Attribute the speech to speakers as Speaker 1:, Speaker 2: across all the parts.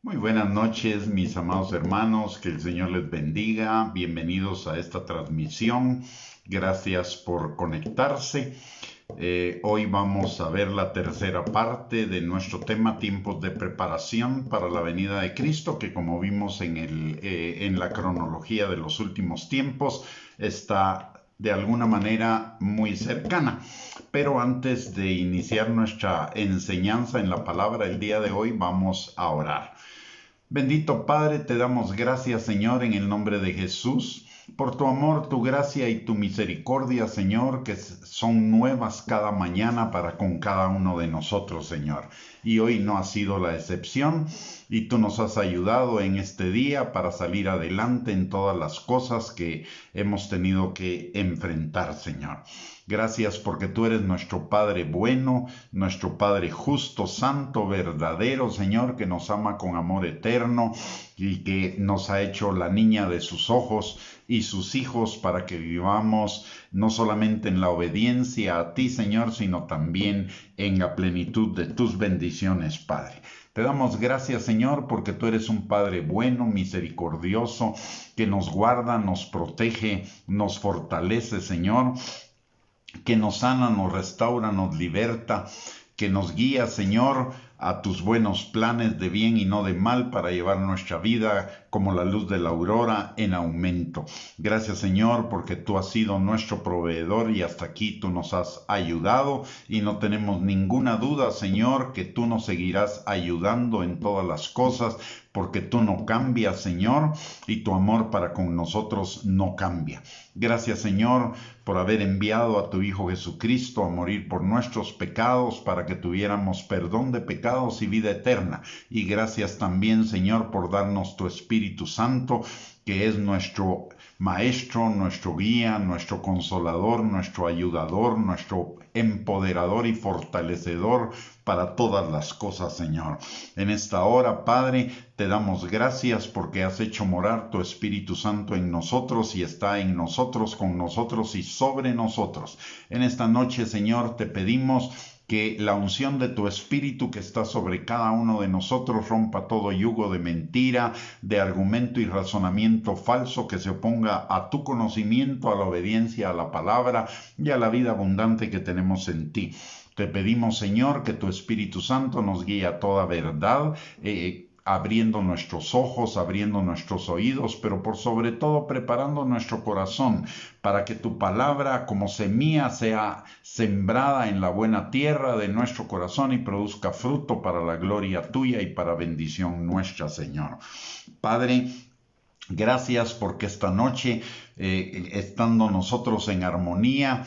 Speaker 1: Muy buenas noches, mis amados hermanos, que el Señor les bendiga. Bienvenidos a esta transmisión. Gracias por conectarse. Hoy vamos a ver la tercera parte de nuestro tema, tiempos de preparación para la venida de Cristo, que como vimos en la cronología de los últimos tiempos, está de alguna manera muy cercana. Pero antes de iniciar nuestra enseñanza en la palabra el día de hoy, vamos a orar. Bendito Padre, te damos gracias, Señor, en el nombre de Jesús, por tu amor, tu gracia y tu misericordia, Señor, que son nuevas cada mañana para con cada uno de nosotros, Señor. Y hoy no ha sido la excepción, y tú nos has ayudado en este día para salir adelante en todas las cosas que hemos tenido que enfrentar, Señor. Gracias porque tú eres nuestro Padre bueno, nuestro Padre justo, santo, verdadero, Señor, que nos ama con amor eterno y que nos ha hecho la niña de sus ojos y sus hijos para que vivamos no solamente en la obediencia a ti, Señor, sino también en la plenitud de tus bendiciones, Padre. Te damos gracias, Señor, porque tú eres un Padre bueno, misericordioso, que nos guarda, nos protege, nos fortalece, Señor, que nos sana, nos restaura, nos liberta, que nos guía, Señor, a tus buenos planes de bien y no de mal para llevar nuestra vida como la luz de la aurora en aumento. Gracias, Señor, porque tú has sido nuestro proveedor y hasta aquí tú nos has ayudado y no tenemos ninguna duda, Señor, que tú nos seguirás ayudando en todas las cosas porque tú no cambias, Señor, y tu amor para con nosotros no cambia. Gracias, Señor, por haber enviado a tu Hijo Jesucristo a morir por nuestros pecados para que tuviéramos perdón de pecados y vida eterna. Y gracias también, Señor, por darnos tu Espíritu Santo, que es nuestro Maestro, nuestro guía, nuestro consolador, nuestro ayudador, nuestro empoderador y fortalecedor para todas las cosas, Señor. En esta hora, Padre, te damos gracias porque has hecho morar tu Espíritu Santo en nosotros y está en nosotros, con nosotros y sobre nosotros. En esta noche, Señor, te pedimos que la unción de tu Espíritu que está sobre cada uno de nosotros rompa todo yugo de mentira, de argumento y razonamiento falso que se oponga a tu conocimiento, a la obediencia a la palabra y a la vida abundante que tenemos en ti. Te pedimos, Señor, que tu Espíritu Santo nos guíe a toda verdad, abriendo nuestros ojos, abriendo nuestros oídos, pero por sobre todo preparando nuestro corazón para que tu palabra como semilla sea sembrada en la buena tierra de nuestro corazón y produzca fruto para la gloria tuya y para bendición nuestra, Señor. Padre, gracias porque esta noche, estando nosotros en armonía,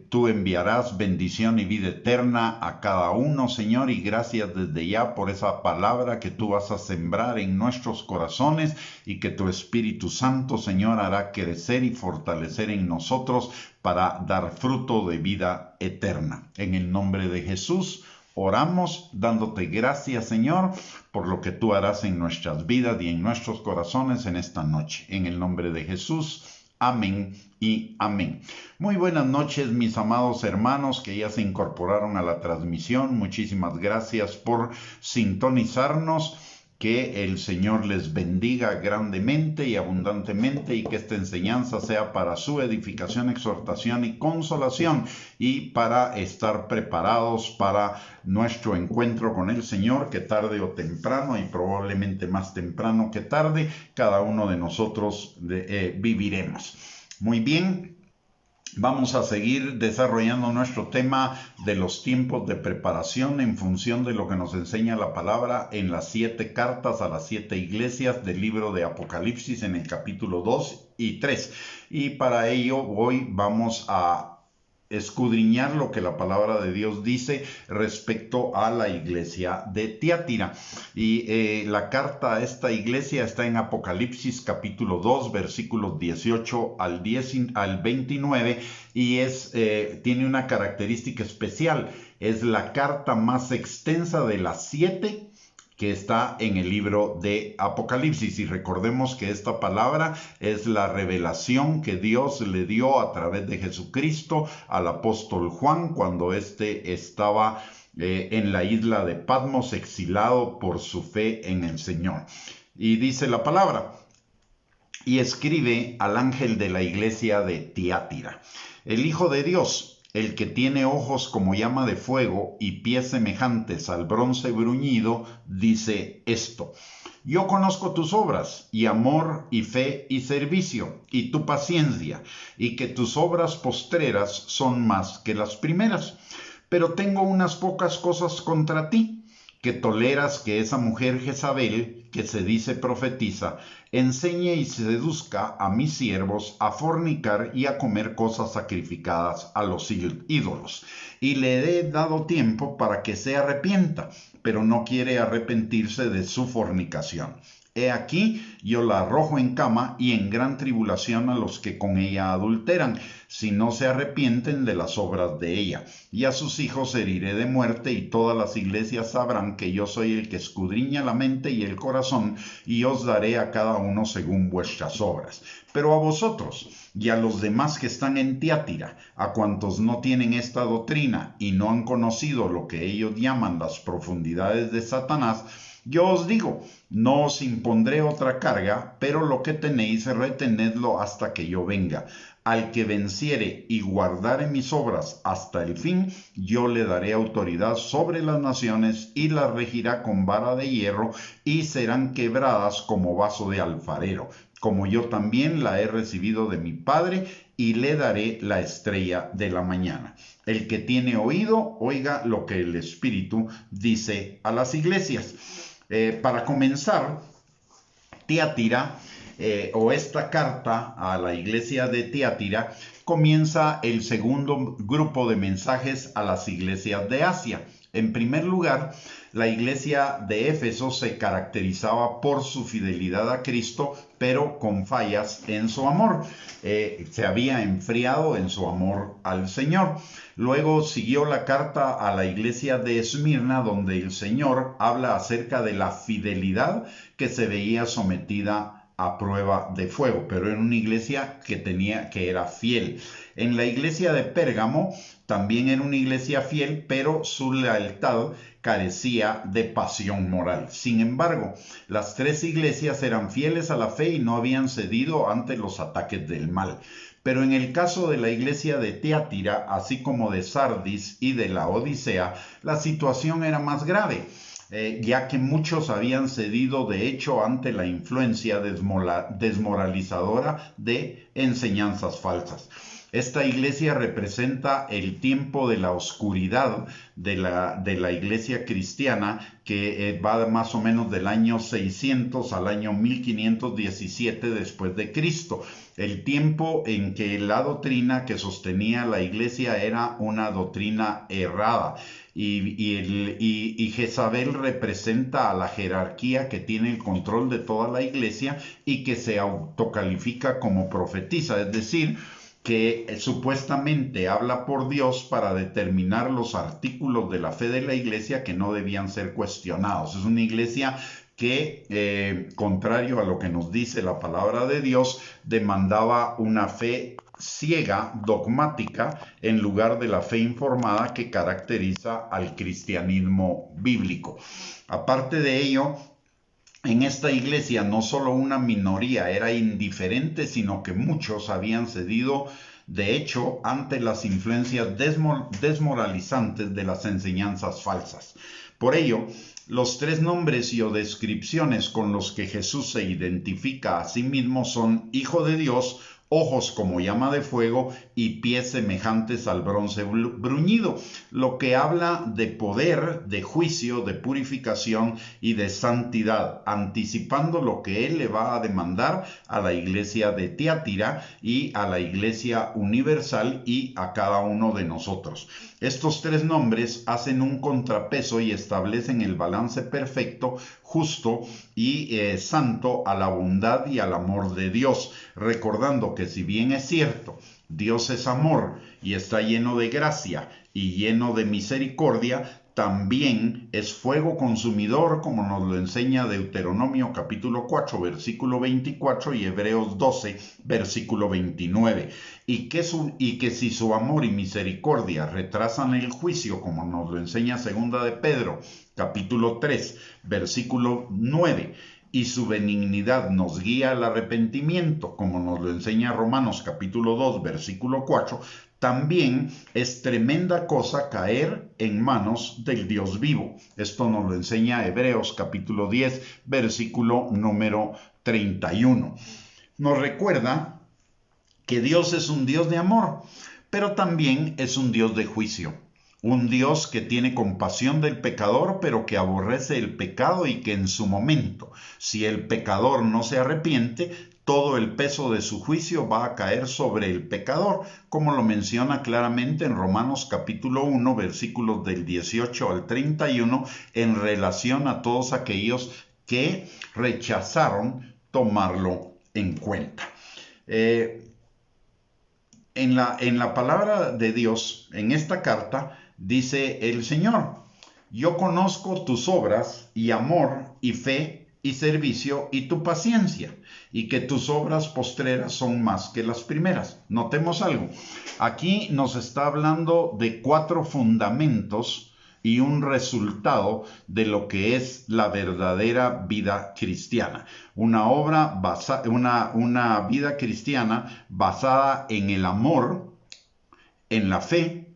Speaker 1: tú enviarás bendición y vida eterna a cada uno, Señor, y gracias desde ya por esa palabra que tú vas a sembrar en nuestros corazones y que tu Espíritu Santo, Señor, hará crecer y fortalecer en nosotros para dar fruto de vida eterna. En el nombre de Jesús. Oramos dándote gracias, Señor, por lo que tú harás en nuestras vidas y en nuestros corazones en esta noche. En el nombre de Jesús. Amén y amén. Muy buenas noches, mis amados hermanos que ya se incorporaron a la transmisión. Muchísimas gracias por sintonizarnos. Que el Señor les bendiga grandemente y abundantemente y que esta enseñanza sea para su edificación, exhortación y consolación y para estar preparados para nuestro encuentro con el Señor, que tarde o temprano y probablemente más temprano que tarde, cada uno de nosotros viviremos. Muy bien. Vamos a seguir desarrollando nuestro tema de los tiempos de preparación en función de lo que nos enseña la palabra en las 7 cartas a las 7 iglesias del libro de Apocalipsis en el capítulo 2 y 3. Y para ello hoy vamos a escudriñar lo que la palabra de Dios dice respecto a la iglesia de Tiatira. Y la carta a esta iglesia está en Apocalipsis capítulo 2, versículos 18 al 29, y tiene una característica especial. Es la carta más extensa de las 7 que está en el libro de Apocalipsis. Y recordemos que esta palabra es la revelación que Dios le dio a través de Jesucristo al apóstol Juan cuando éste estaba en la isla de Patmos, exilado por su fe en el Señor. Y dice la palabra: y escribe al ángel de la iglesia de Tiatira, el Hijo de Dios, el que tiene ojos como llama de fuego y pies semejantes al bronce bruñido, dice esto: yo conozco tus obras, y amor, y fe, y servicio, y tu paciencia, y que tus obras postreras son más que las primeras. Pero tengo unas pocas cosas contra ti, que toleras que esa mujer Jezabel, que se dice profetiza, enseñe y seduzca a mis siervos a fornicar y a comer cosas sacrificadas a los ídolos. Y le he dado tiempo para que se arrepienta, pero no quiere arrepentirse de su fornicación. He aquí, yo la arrojo en cama y en gran tribulación a los que con ella adulteran, si no se arrepienten de las obras de ella. Y a sus hijos heriré de muerte, y todas las iglesias sabrán que yo soy el que escudriña la mente y el corazón, y os daré a cada uno según vuestras obras. Pero a vosotros y a los demás que están en Tiatira, a cuantos no tienen esta doctrina y no han conocido lo que ellos llaman las profundidades de Satanás, yo os digo, no os impondré otra carga, pero lo que tenéis retenedlo hasta que yo venga. Al que venciere y guardare mis obras hasta el fin, yo le daré autoridad sobre las naciones y las regirá con vara de hierro, y serán quebradas como vaso de alfarero, como yo también la he recibido de mi Padre, y le daré la estrella de la mañana. El que tiene oído, oiga lo que el Espíritu dice a las iglesias. Para comenzar, Tiatira, o esta carta a la iglesia de Tiatira, comienza el segundo grupo de mensajes a las iglesias de Asia. En primer lugar, la iglesia de Éfeso se caracterizaba por su fidelidad a Cristo, pero con fallas en su amor. Se había enfriado en su amor al Señor. Luego siguió la carta a la iglesia de Esmirna, donde el Señor habla acerca de la fidelidad que se veía sometida a prueba de fuego, pero era una iglesia que era fiel. En la iglesia de Pérgamo también era una iglesia fiel, pero su lealtad carecía de pasión moral. Sin embargo, las tres iglesias eran fieles a la fe y no habían cedido ante los ataques del mal. Pero en el caso de la iglesia de Tiatira, así como de Sardis y de la Odisea, la situación era más grave, ya que muchos habían cedido de hecho ante la influencia desmoralizadora de enseñanzas falsas. Esta iglesia representa el tiempo de la oscuridad de la iglesia cristiana, que va más o menos del año 600 al año 1517 después de Cristo. El tiempo en que la doctrina que sostenía la iglesia era una doctrina errada. Y Jezabel representa a la jerarquía que tiene el control de toda la iglesia y que se autocalifica como profetisa, es decir, que supuestamente habla por Dios para determinar los artículos de la fe de la iglesia que no debían ser cuestionados. Es una iglesia que, contrario a lo que nos dice la palabra de Dios, demandaba una fe ciega, dogmática, en lugar de la fe informada que caracteriza al cristianismo bíblico. Aparte de ello, en esta iglesia no solo una minoría era indiferente, sino que muchos habían cedido, de hecho, ante las influencias desmoralizantes de las enseñanzas falsas. Por ello, los tres nombres y o descripciones con los que Jesús se identifica a sí mismo son Hijo de Dios, ojos como llama de fuego y pies semejantes al bronce bruñido, lo que habla de poder, de juicio, de purificación y de santidad, anticipando lo que él le va a demandar a la iglesia de Tiatira y a la iglesia universal y a cada uno de nosotros. Estos tres nombres hacen un contrapeso y establecen el balance perfecto, justo y santo a la bondad y al amor de Dios, recordando que si bien es cierto, Dios es amor y está lleno de gracia y lleno de misericordia, también es fuego consumidor, como nos lo enseña Deuteronomio capítulo 4, versículo 24 y Hebreos 12, versículo 29. Y que si su amor y misericordia retrasan el juicio, como nos lo enseña segunda de Pedro, capítulo 3, versículo 9, y su benignidad nos guía al arrepentimiento, como nos lo enseña Romanos capítulo 2, versículo 4, también es tremenda cosa caer en manos del Dios vivo. Esto nos lo enseña Hebreos capítulo 10, versículo número 31. Nos recuerda que Dios es un Dios de amor, pero también es un Dios de juicio. Un Dios que tiene compasión del pecador, pero que aborrece el pecado y que en su momento, si el pecador no se arrepiente, todo el peso de su juicio va a caer sobre el pecador, como lo menciona claramente en Romanos capítulo 1, versículos del 18 al 31, en relación a todos aquellos que rechazaron tomarlo en cuenta. En la palabra de Dios, en esta carta, dice el Señor: yo conozco tus obras y amor y fe y servicio y tu paciencia, y que tus obras postreras son más que las primeras. Notemos algo. Aquí nos está hablando de 4 fundamentos y un resultado de lo que es la verdadera vida cristiana. Una vida cristiana basada en el amor, en la fe,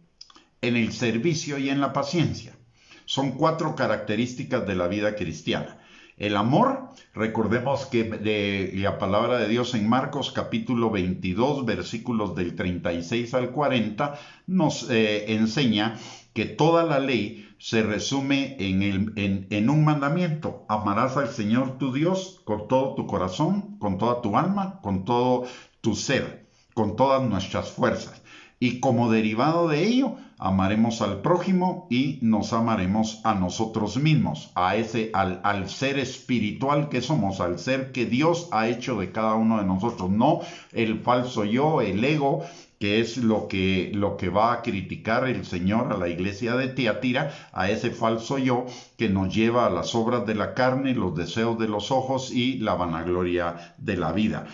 Speaker 1: en el servicio y en la paciencia. Son 4 características de la vida cristiana. El amor, recordemos que de la palabra de Dios en Marcos capítulo 22, versículos del 36 al 40, nos enseña que toda la ley se resume en un mandamiento: amarás al Señor tu Dios con todo tu corazón, con toda tu alma, con todo tu ser, con todas nuestras fuerzas. Y como derivado de ello, amaremos al prójimo y nos amaremos a nosotros mismos, al ser espiritual que somos, al ser que Dios ha hecho de cada uno de nosotros, no el falso yo, el ego, que es lo que va a criticar el Señor a la iglesia de Tiatira, a ese falso yo que nos lleva a las obras de la carne, los deseos de los ojos y la vanagloria de la vida.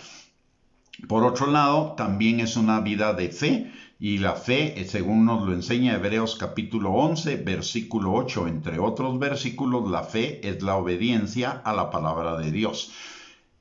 Speaker 1: Por otro lado, también es una vida de fe, y la fe, según nos lo enseña Hebreos capítulo 11, versículo 8, entre otros versículos, la fe es la obediencia a la palabra de Dios.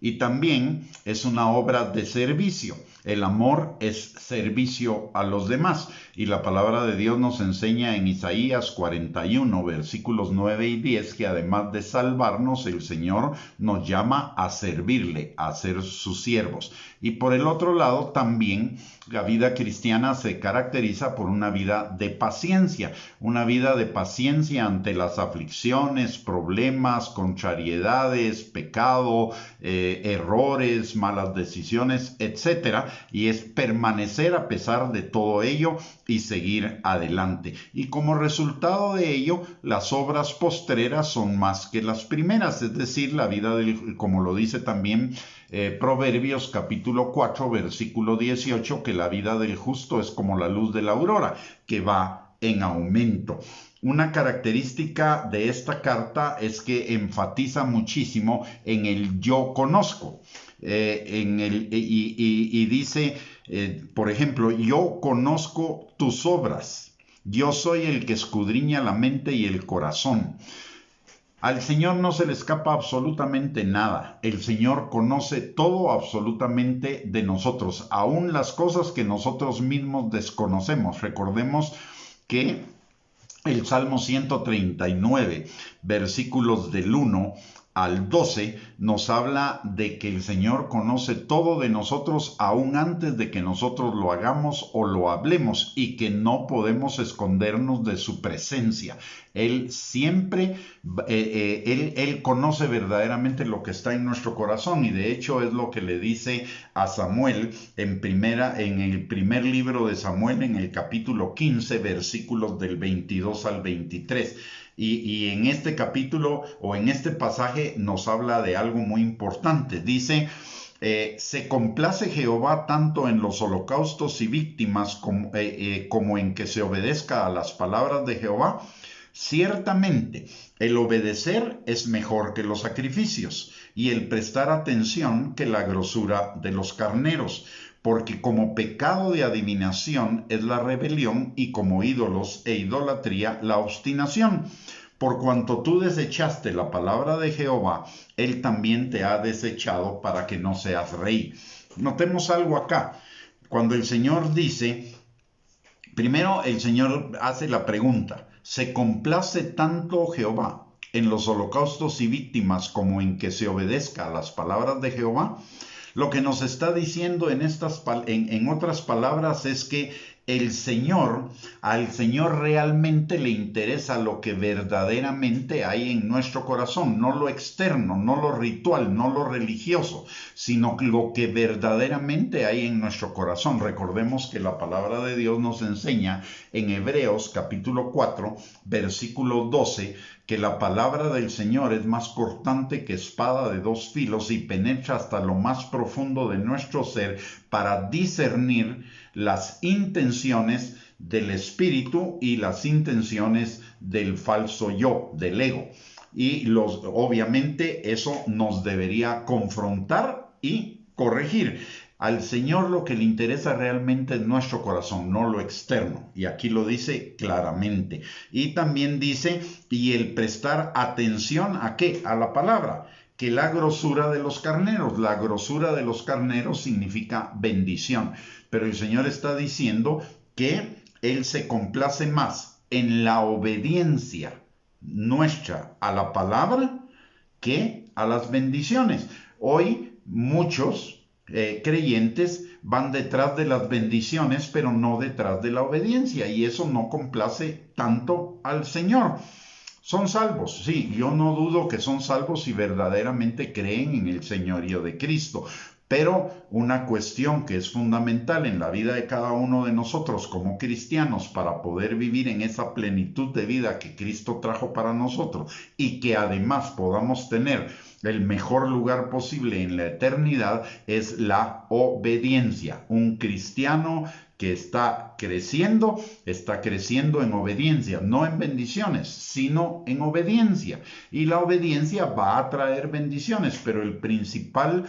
Speaker 1: Y también es una obra de servicio. El amor es servicio a los demás. Y la palabra de Dios nos enseña en Isaías 41, versículos 9 y 10, que además de salvarnos, el Señor nos llama a servirle, a ser sus siervos. Y por el otro lado, también la vida cristiana se caracteriza por una vida de paciencia ante las aflicciones, problemas, contrariedades, pecado, errores, malas decisiones, etc. Y es permanecer a pesar de todo ello y seguir adelante. Y como resultado de ello, las obras postreras son más que las primeras, es decir, la vida como lo dice también Proverbios capítulo 4, versículo 18, que la vida del justo es como la luz de la aurora, que va en aumento. Una característica de esta carta es que enfatiza muchísimo en el yo conozco. Y dice, por ejemplo, yo conozco tus obras. Yo soy el que escudriña la mente y el corazón. Al Señor no se le escapa absolutamente nada. El Señor conoce todo absolutamente de nosotros, aún las cosas que nosotros mismos desconocemos. Recordemos que el Salmo 139, versículos del 1 al 12, nos habla de que el Señor conoce todo de nosotros aún antes de que nosotros lo hagamos o lo hablemos, y que no podemos escondernos de su presencia. Él siempre, Él conoce verdaderamente lo que está en nuestro corazón, y de hecho es lo que le dice a Samuel en el primer libro de Samuel, en el capítulo 15, versículos del 22 al 23. Y en este capítulo o en este pasaje nos habla de algo muy importante. Dice: se complace Jehová tanto en los holocaustos y víctimas como en que se obedezca a las palabras de Jehová. Ciertamente, el obedecer es mejor que los sacrificios y el prestar atención que la grosura de los carneros, porque como pecado de adivinación es la rebelión y como ídolos e idolatría la obstinación. Por cuanto tú desechaste la palabra de Jehová, él también te ha desechado para que no seas rey. Notemos algo acá. Cuando el Señor dice, primero el Señor hace la pregunta, ¿se complace tanto Jehová en los holocaustos y víctimas como en que se obedezca a las palabras de Jehová? Lo que nos está diciendo en otras palabras es que al Señor realmente le interesa lo que verdaderamente hay en nuestro corazón, no lo externo, no lo ritual, no lo religioso, sino lo que verdaderamente hay en nuestro corazón. Recordemos que la palabra de Dios nos enseña en Hebreos capítulo 4, versículo 12, que la palabra del Señor es más cortante que espada de dos filos y penetra hasta lo más profundo de nuestro ser para discernir las intenciones del espíritu y las intenciones del falso yo, del ego. Y obviamente eso nos debería confrontar y corregir. Al Señor lo que le interesa realmente es nuestro corazón, no lo externo. Y aquí lo dice claramente. Y también dice, y el prestar atención ¿a qué? A la palabra. Que la grosura de los carneros. La grosura de los carneros significa bendición. Pero el Señor está diciendo que Él se complace más en la obediencia nuestra a la palabra que a las bendiciones. Hoy muchos creyentes van detrás de las bendiciones, pero no detrás de la obediencia, y eso no complace tanto al Señor. Son salvos, sí, yo no dudo que son salvos si verdaderamente creen en el señorío de Cristo, pero una cuestión que es fundamental en la vida de cada uno de nosotros como cristianos para poder vivir en esa plenitud de vida que Cristo trajo para nosotros y que además podamos tener el mejor lugar posible en la eternidad es la obediencia. Un cristiano que está creciendo en obediencia, no en bendiciones, sino en obediencia. Y la obediencia va a traer bendiciones, pero el principal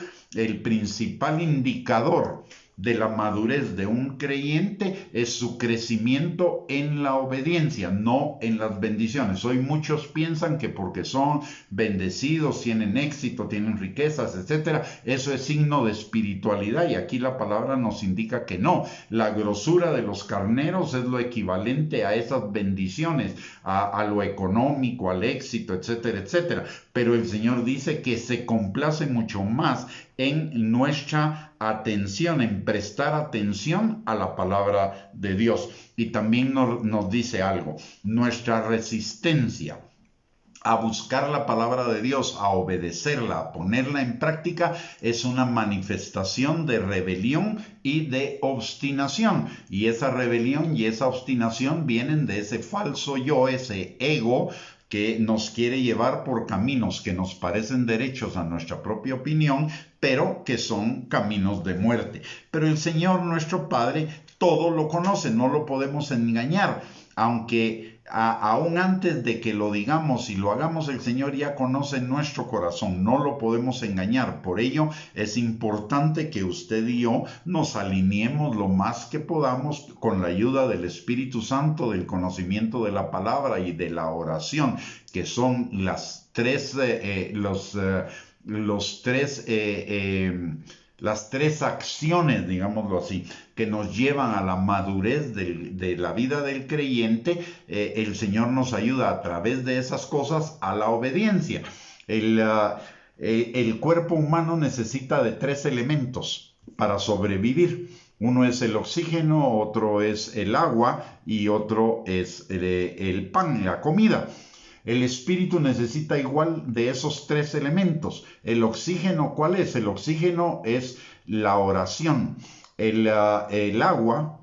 Speaker 1: indicador de la madurez de un creyente es su crecimiento en la obediencia, no en las bendiciones. Hoy muchos piensan que porque son bendecidos, tienen éxito, tienen riquezas, etcétera, eso es signo de espiritualidad, y aquí la palabra nos indica que no. La grosura de los carneros es lo equivalente a esas bendiciones, a lo económico, al éxito, etcétera, etcétera. Pero el Señor dice que se complace mucho más en nuestra atención, en prestar atención a la palabra de Dios. Y también nos dice algo, nuestra resistencia a buscar la palabra de Dios, a obedecerla, a ponerla en práctica, es una manifestación de rebelión y de obstinación. Y esa rebelión y esa obstinación vienen de ese falso yo, ese ego, que nos quiere llevar por caminos que nos parecen derechos a nuestra propia opinión, pero que son caminos de muerte. Pero el Señor, nuestro Padre, todo lo conoce, no lo podemos engañar, aunque aún antes de que lo digamos y lo hagamos, el Señor ya conoce nuestro corazón, no lo podemos engañar. Por ello es importante que usted y yo nos alineemos lo más que podamos con la ayuda del Espíritu Santo, del conocimiento de la palabra y de la oración, que son las tres acciones, digámoslo así, que nos llevan a la madurez de la vida del creyente. El Señor nos ayuda a través de esas cosas a la obediencia. El cuerpo humano necesita de 3 elementos para sobrevivir. Uno es el oxígeno, otro es el agua y otro es el pan, la comida. El espíritu necesita igual de esos 3 elementos. El oxígeno, ¿cuál es? El oxígeno es la oración. El agua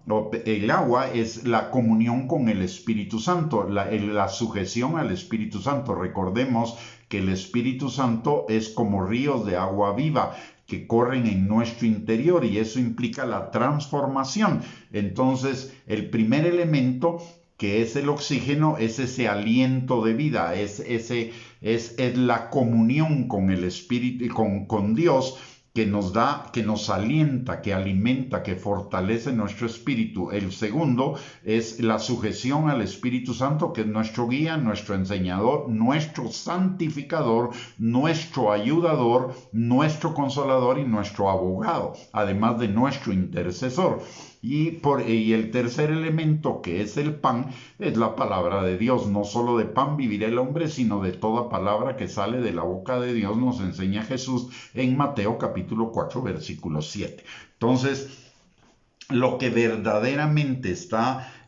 Speaker 1: es la comunión con el Espíritu Santo, la sujeción al Espíritu Santo. Recordemos que el Espíritu Santo es como ríos de agua viva que corren en nuestro interior, y eso implica la transformación. Entonces, el primer elemento que es el oxígeno, es ese aliento de vida, es la comunión con el Espíritu, con Dios, que nos da, que nos alienta, que alimenta, que fortalece nuestro espíritu. El segundo es la sujeción al Espíritu Santo, que es nuestro guía, nuestro enseñador, nuestro santificador, nuestro ayudador, nuestro consolador y nuestro abogado, además de nuestro intercesor. Y el tercer elemento, que es el pan, es la palabra de Dios. No solo de pan vivirá el hombre, sino de toda palabra que sale de la boca de Dios, nos enseña Jesús en Mateo capítulo 4, versículo 7. Entonces, lo que verdaderamente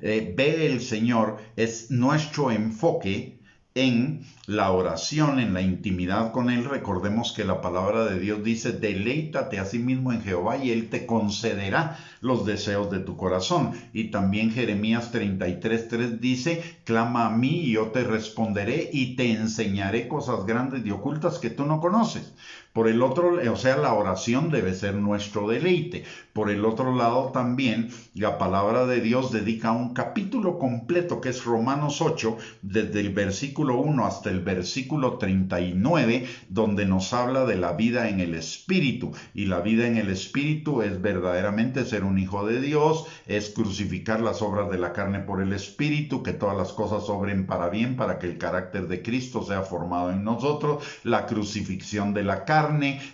Speaker 1: ve el Señor es nuestro enfoque en la oración, en la intimidad con Él. Recordemos que la palabra de Dios dice: deleítate a sí mismo en Jehová y Él te concederá los deseos de tu corazón. Y también Jeremías 33:3 dice: clama a mí y yo te responderé y te enseñaré cosas grandes y ocultas que tú no conoces. Por el otro, o sea, la oración debe ser nuestro deleite. Por el otro lado, también la palabra de Dios dedica un capítulo completo, que es Romanos 8, desde el versículo 1 hasta el versículo 39, donde nos habla de la vida en el Espíritu. Y la vida en el Espíritu es verdaderamente ser un hijo de Dios, es crucificar las obras de la carne por el Espíritu, que todas las cosas obren para bien, para que el carácter de Cristo sea formado en nosotros, la crucifixión de la carne,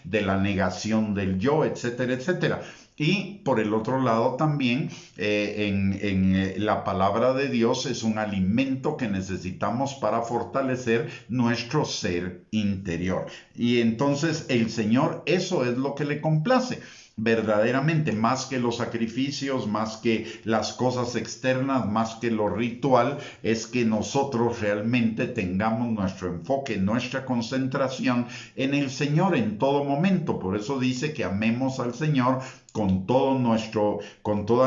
Speaker 1: de la negación del yo, etcétera, etcétera. Y por el otro lado también la palabra de Dios es un alimento que necesitamos para fortalecer nuestro ser interior. Y entonces el Señor, eso es lo que le complace. Verdaderamente, más que los sacrificios, más que las cosas externas, más que lo ritual, es que nosotros realmente tengamos nuestro enfoque, nuestra concentración en el Señor en todo momento. Por eso dice que amemos al Señor con toda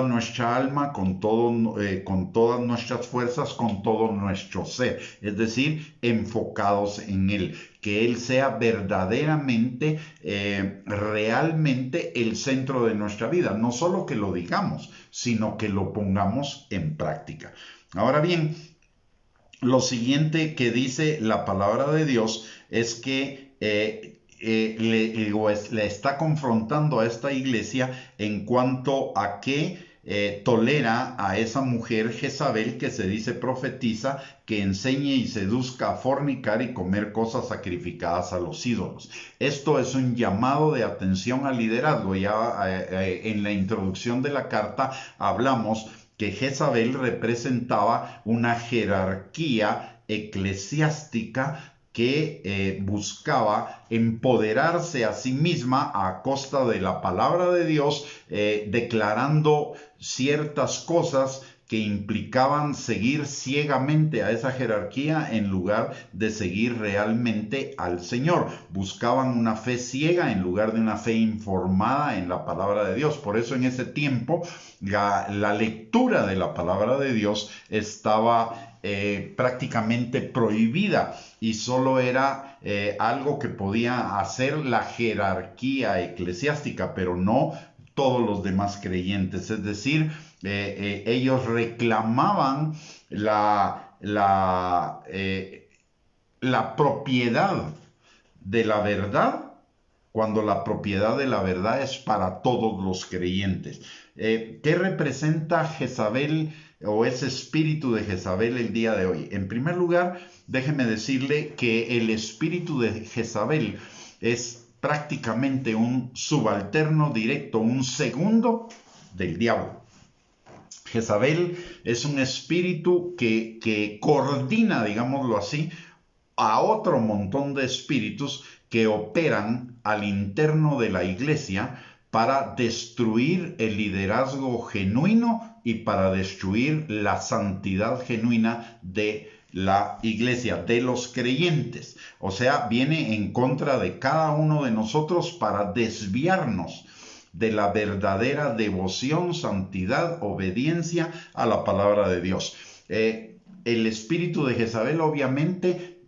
Speaker 1: nuestra alma, con todas nuestras fuerzas, con todo nuestro ser. Es decir, enfocados en Él. Que Él sea verdaderamente, realmente el centro de nuestra vida. No solo que lo digamos, sino que lo pongamos en práctica. Ahora bien, lo siguiente que dice la palabra de Dios es que le está confrontando a esta iglesia en cuanto a que tolera a esa mujer Jezabel, que se dice profetiza, que enseñe y seduzca a fornicar y comer cosas sacrificadas a los ídolos. Esto es un llamado de atención al liderazgo. Ya en la introducción de la carta hablamos que Jezabel representaba una jerarquía eclesiástica que buscaba empoderarse a sí misma a costa de la palabra de Dios, declarando ciertas cosas que implicaban seguir ciegamente a esa jerarquía en lugar de seguir realmente al Señor. Buscaban una fe ciega en lugar de una fe informada en la palabra de Dios. Por eso en ese tiempo la lectura de la palabra de Dios estaba prácticamente prohibida y solo era algo que podía hacer la jerarquía eclesiástica, pero no todos los demás creyentes. Es decir, ellos reclamaban la propiedad de la verdad, cuando la propiedad de la verdad es para todos los creyentes. ¿Qué representa Jezabel o ese espíritu de Jezabel el día de hoy? En primer lugar, déjeme decirle que el espíritu de Jezabel es prácticamente un subalterno directo, un segundo del diablo. Jezabel es un espíritu que coordina, digámoslo así, a otro montón de espíritus que operan al interno de la iglesia para destruir el liderazgo genuino y para destruir la santidad genuina de la iglesia, de los creyentes. O sea, viene en contra de cada uno de nosotros para desviarnos de la verdadera devoción, santidad, obediencia a la palabra de Dios. El espíritu de Jezabel obviamente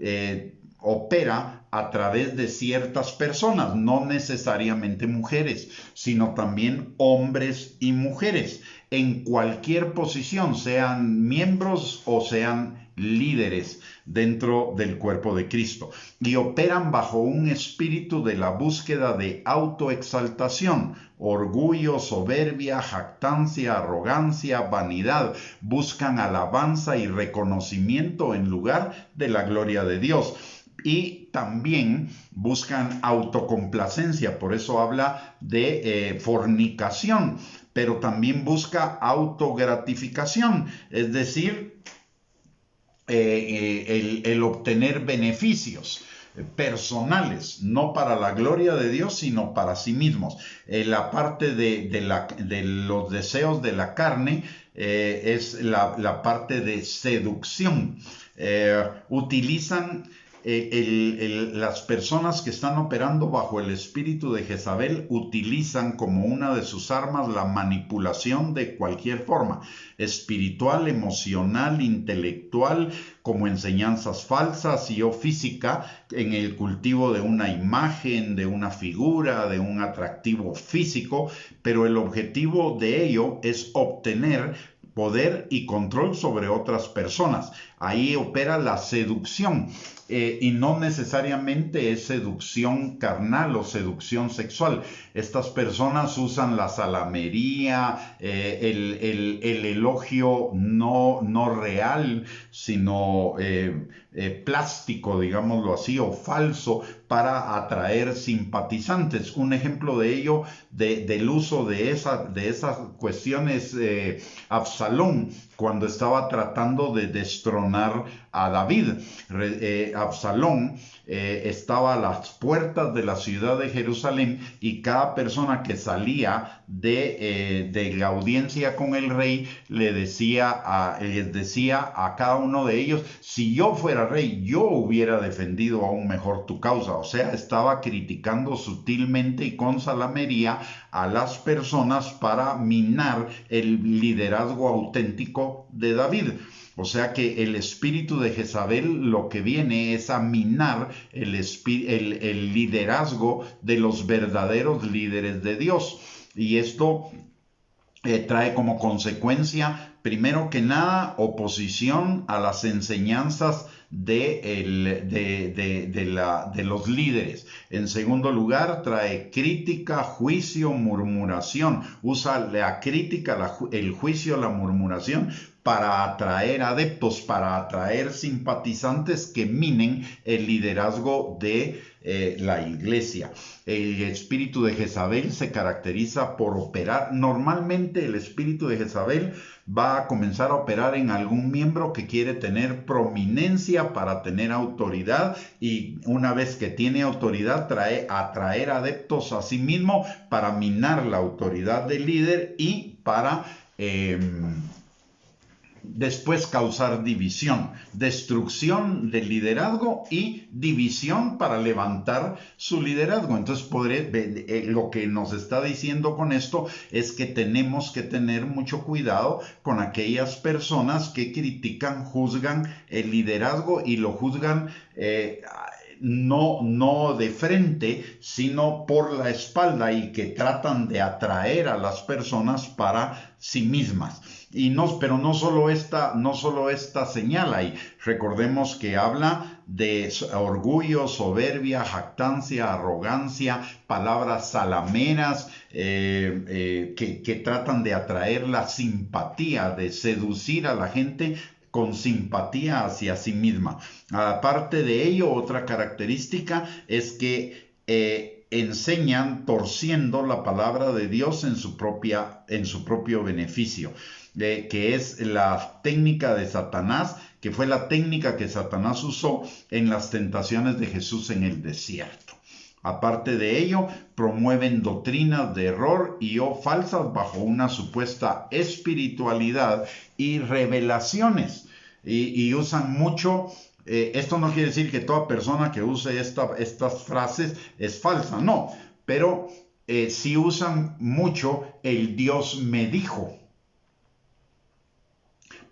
Speaker 1: opera a través de ciertas personas, no necesariamente mujeres, sino también hombres y mujeres, en cualquier posición, sean miembros o sean líderes dentro del cuerpo de Cristo, y operan bajo un espíritu de la búsqueda de autoexaltación, orgullo, soberbia, jactancia, arrogancia, vanidad. Buscan alabanza y reconocimiento en lugar de la gloria de Dios. Y también buscan autocomplacencia, por eso habla de fornicación, pero también busca autogratificación, es decir, el obtener beneficios personales, no para la gloria de Dios, sino para sí mismos. La parte de los deseos de la carne es la parte de seducción. Utilizan las personas que están operando bajo el espíritu de Jezabel utilizan como una de sus armas la manipulación de cualquier forma, espiritual, emocional, intelectual, como enseñanzas falsas y o física, en el cultivo de una imagen, de una figura, de un atractivo físico, pero el objetivo de ello es obtener poder y control sobre otras personas. Ahí opera la seducción, y no necesariamente es seducción carnal o seducción sexual. Estas personas usan la salamería, el elogio no real, sino plástico, digámoslo así, o falso, para atraer simpatizantes. Un ejemplo de ello, del uso de esas cuestiones, Absalón, cuando estaba tratando de destronar a David. Absalón estaba a las puertas de la ciudad de Jerusalén, y cada persona que salía de la audiencia con el rey les decía a cada uno de ellos: si yo fuera rey, yo hubiera defendido aún mejor tu causa. O sea, estaba criticando sutilmente y con salamería a las personas para minar el liderazgo auténtico de David. O sea que el espíritu de Jezabel lo que viene es a minar el liderazgo de los verdaderos líderes de Dios. Y esto trae como consecuencia, primero que nada, oposición a las enseñanzas de los líderes. En segundo lugar, trae crítica, juicio, murmuración. Usa la crítica, el juicio, la murmuración para atraer adeptos, para atraer simpatizantes que minen el liderazgo de la iglesia. El espíritu de Jezabel se caracteriza por operar. Normalmente el espíritu de Jezabel va a comenzar a operar en algún miembro que quiere tener prominencia para tener autoridad, y una vez que tiene autoridad atraer adeptos a sí mismo para minar la autoridad del líder y para después causar división, destrucción del liderazgo y división para levantar su liderazgo. Entonces, lo que nos está diciendo con esto es que tenemos que tener mucho cuidado con aquellas personas que critican, juzgan el liderazgo y lo juzgan no de frente, sino por la espalda, y que tratan de atraer a las personas para sí mismas. Pero no solo esta señal ahí. Recordemos que habla de orgullo, soberbia, jactancia, arrogancia, palabras salameras, que tratan de atraer la simpatía, de seducir a la gente con simpatía hacia sí misma. Aparte de ello, otra característica es que enseñan torciendo la palabra de Dios en su propio beneficio, que es la técnica de Satanás, que fue la técnica que Satanás usó en las tentaciones de Jesús en el desierto. Aparte de ello, promueven doctrinas de error y falsas bajo una supuesta espiritualidad y revelaciones. Y usan mucho. Esto no quiere decir que toda persona que use estas frases es falsa, no. Pero sí usan mucho el Dios me dijo,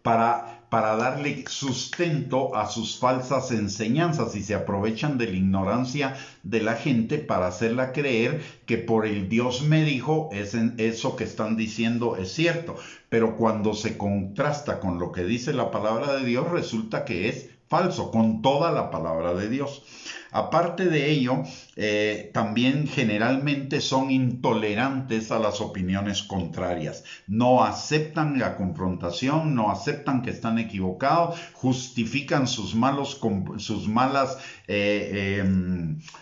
Speaker 1: para para darle sustento a sus falsas enseñanzas y se aprovechan de la ignorancia de la gente para hacerla creer que por el Dios me dijo, eso que están diciendo es cierto. Pero cuando se contrasta con lo que dice la palabra de Dios, resulta que es falso, con toda la palabra de Dios. Aparte de ello, también generalmente son intolerantes a las opiniones contrarias. No aceptan la confrontación, no aceptan que están equivocados, justifican sus malas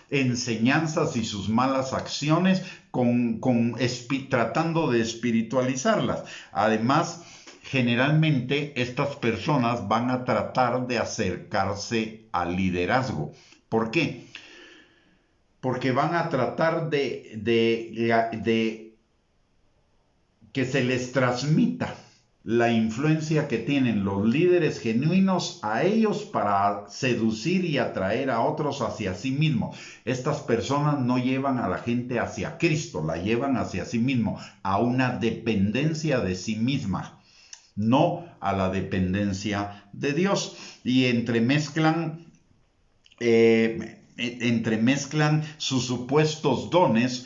Speaker 1: enseñanzas y sus malas acciones tratando de espiritualizarlas. Además, generalmente estas personas van a tratar de acercarse al liderazgo. ¿Por qué? Porque van a tratar de que se les transmita la influencia que tienen los líderes genuinos a ellos para seducir y atraer a otros hacia sí mismos. Estas personas no llevan a la gente hacia Cristo, la llevan hacia sí mismo, a una dependencia de sí misma, no a la dependencia de Dios. Y entremezclan sus supuestos dones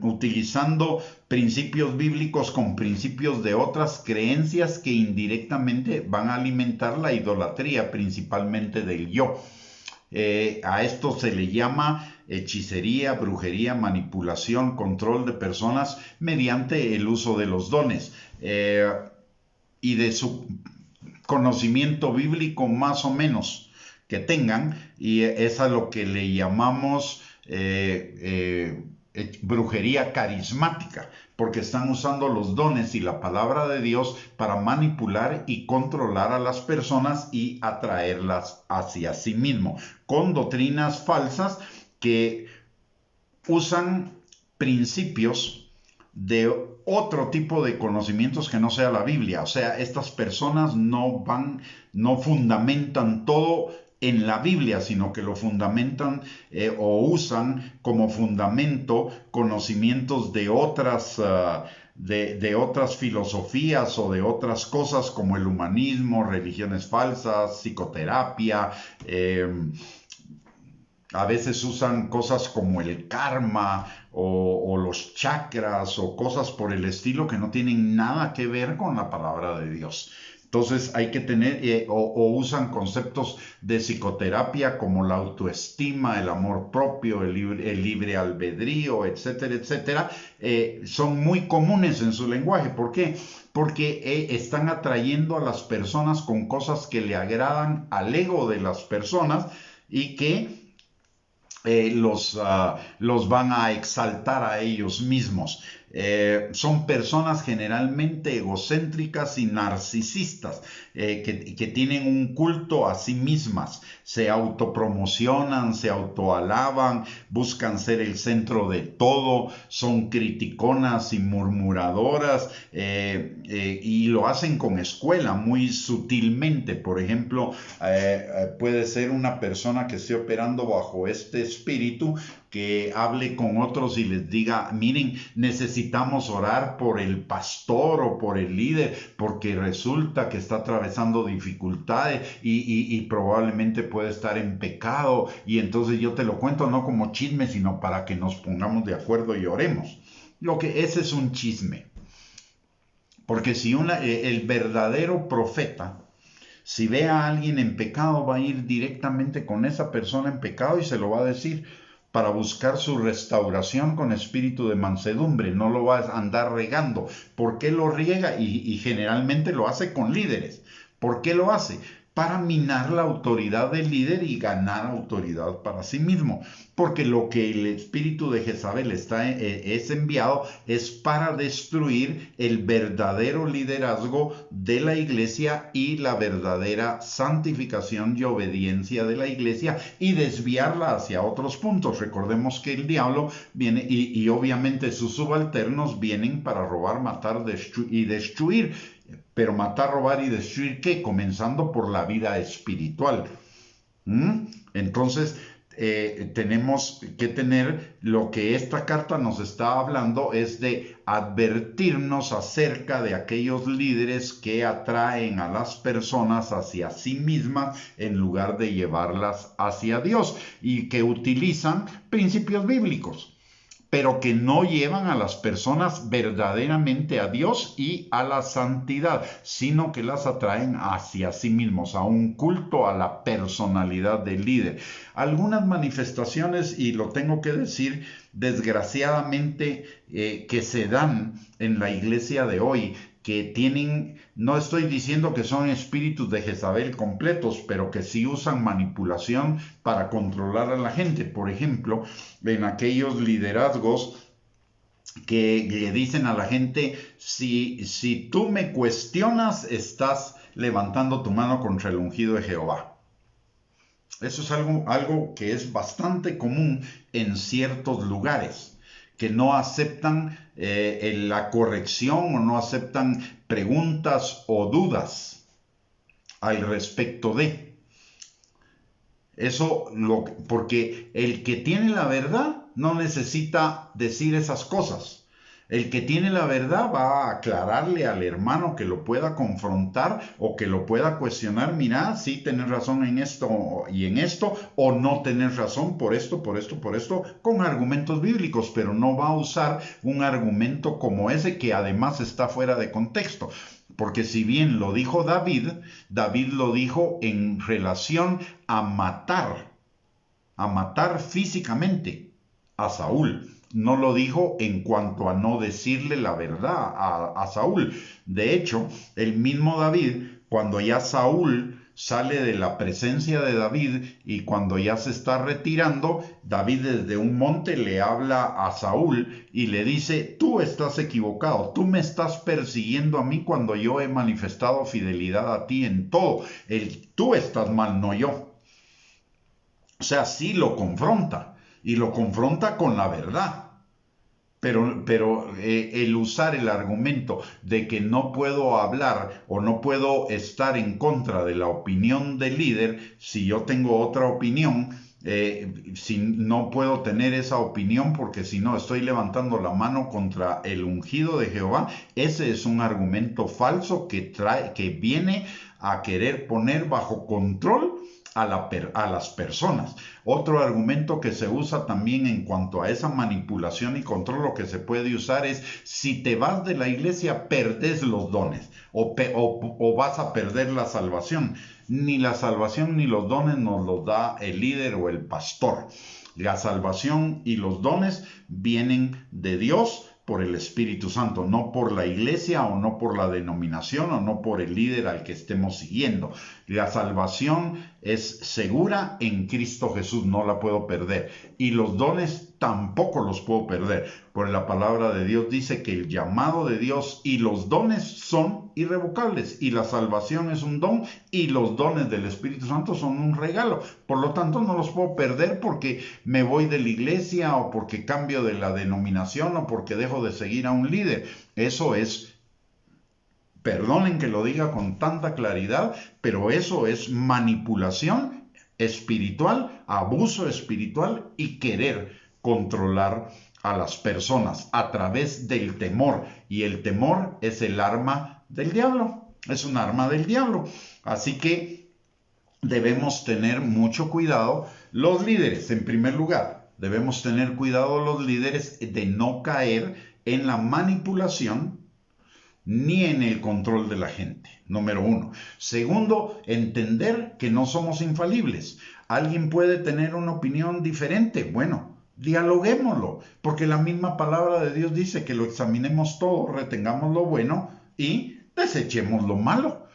Speaker 1: utilizando principios bíblicos con principios de otras creencias que indirectamente van a alimentar la idolatría, principalmente del yo. A esto se le llama hechicería, brujería, manipulación, control de personas mediante el uso de los dones y de su conocimiento bíblico más o menos que tengan, y es a lo que le llamamos brujería carismática, porque están usando los dones y la palabra de Dios para manipular y controlar a las personas y atraerlas hacia sí mismo, con doctrinas falsas que usan principios de otro tipo de conocimientos que no sea la Biblia. O sea, estas personas no fundamentan todo en la Biblia, sino que lo fundamentan o usan como fundamento conocimientos de otras filosofías o de otras cosas como el humanismo, religiones falsas, psicoterapia. A veces usan cosas como el karma o los chakras o cosas por el estilo que no tienen nada que ver con la palabra de Dios. Entonces hay que tener, o usan conceptos de psicoterapia como la autoestima, el amor propio, el libre albedrío, etcétera, etcétera. Son muy comunes en su lenguaje. ¿Por qué? Porque están atrayendo a las personas con cosas que le agradan al ego de las personas y que los van a exaltar a ellos mismos. Son personas generalmente egocéntricas y narcisistas que tienen un culto a sí mismas, se autopromocionan, se autoalaban, buscan ser el centro de todo, son criticonas y murmuradoras y lo hacen con escuela muy sutilmente. Por ejemplo, puede ser una persona que esté operando bajo este espíritu, que hable con otros y les diga: miren, necesitamos orar por el pastor o por el líder porque resulta que está atravesando dificultades y probablemente puede estar en pecado, y entonces yo te lo cuento no como chisme, sino para que nos pongamos de acuerdo y oremos. Ese es un chisme, porque si el verdadero profeta, si ve a alguien en pecado, va a ir directamente con esa persona en pecado y se lo va a decir, para buscar su restauración con espíritu de mansedumbre. No lo va a andar regando. ¿Por qué lo riega? Y generalmente lo hace con líderes. ¿Por qué lo hace? Para minar la autoridad del líder y ganar autoridad para sí mismo. Porque lo que el espíritu de Jezabel es enviado es para destruir el verdadero liderazgo de la iglesia y la verdadera santificación y obediencia de la iglesia, y desviarla hacia otros puntos. Recordemos que el diablo viene y obviamente sus subalternos vienen para robar, matar y destruir. Pero matar, robar y destruir, ¿qué? Comenzando por la vida espiritual. Entonces, tenemos que tener, lo que esta carta nos está hablando es de advertirnos acerca de aquellos líderes que atraen a las personas hacia sí mismas en lugar de llevarlas hacia Dios y que utilizan principios bíblicos, pero que no llevan a las personas verdaderamente a Dios y a la santidad, sino que las atraen hacia sí mismos, a un culto a la personalidad del líder. Algunas manifestaciones, y lo tengo que decir, desgraciadamente, que se dan en la iglesia de hoy, que tienen, no estoy diciendo que son espíritus de Jezabel completos, pero que sí usan manipulación para controlar a la gente. Por ejemplo, en aquellos liderazgos que le dicen a la gente, si tú me cuestionas, estás levantando tu mano contra el ungido de Jehová. Eso es algo que es bastante común en ciertos lugares, que no aceptan la corrección o no aceptan preguntas o dudas al respecto de eso, porque el que tiene la verdad no necesita decir esas cosas. El que tiene la verdad va a aclararle al hermano que lo pueda confrontar o que lo pueda cuestionar. Mira, sí tenés razón en esto y en esto, o no tenés razón por esto, con argumentos bíblicos, pero no va a usar un argumento como ese que además está fuera de contexto. Porque si bien lo dijo David, David lo dijo en relación a matar físicamente a Saúl. No lo dijo en cuanto a no decirle la verdad a Saúl. De hecho, el mismo David, cuando ya Saúl sale de la presencia de David y cuando ya se está retirando, David desde un monte le habla a Saúl y le dice, tú estás equivocado, tú me estás persiguiendo a mí cuando yo he manifestado fidelidad a ti en todo. Tú estás mal, no yo. O sea, sí lo confronta y lo confronta con la verdad. Pero el usar el argumento de que no puedo hablar o no puedo estar en contra de la opinión del líder, si yo tengo otra opinión, si no puedo tener esa opinión porque si no estoy levantando la mano contra el ungido de Jehová, ese es un argumento falso que viene a querer poner bajo control a las personas. Otro argumento que se usa también en cuanto a esa manipulación y control, lo que se puede usar es, si te vas de la iglesia, perdés los dones o vas a perder la salvación. Ni la salvación ni los dones nos los da el líder o el pastor. La salvación y los dones vienen de Dios por el Espíritu Santo, no por la iglesia o no por la denominación o no por el líder al que estemos siguiendo. La salvación es segura en Cristo Jesús, no la puedo perder. Y los dones tampoco los puedo perder, porque la palabra de Dios dice que el llamado de Dios y los dones son irrevocables. Y la salvación es un don y los dones del Espíritu Santo son un regalo. Por lo tanto, no los puedo perder porque me voy de la iglesia o porque cambio de la denominación o porque dejo de seguir a un líder. Eso es, perdonen que lo diga con tanta claridad, pero eso es manipulación espiritual, abuso espiritual y querer controlar a las personas a través del temor. Y el temor es el arma del diablo, es un arma del diablo. Así que debemos tener mucho cuidado los líderes, en primer lugar. Debemos tener cuidado los líderes de no caer en la manipulación ni en el control de la gente, número uno. Segundo, entender que no somos infalibles. Alguien puede tener una opinión diferente. Bueno, dialoguémoslo, porque la misma palabra de Dios dice que lo examinemos todo, retengamos lo bueno y desechemos lo malo.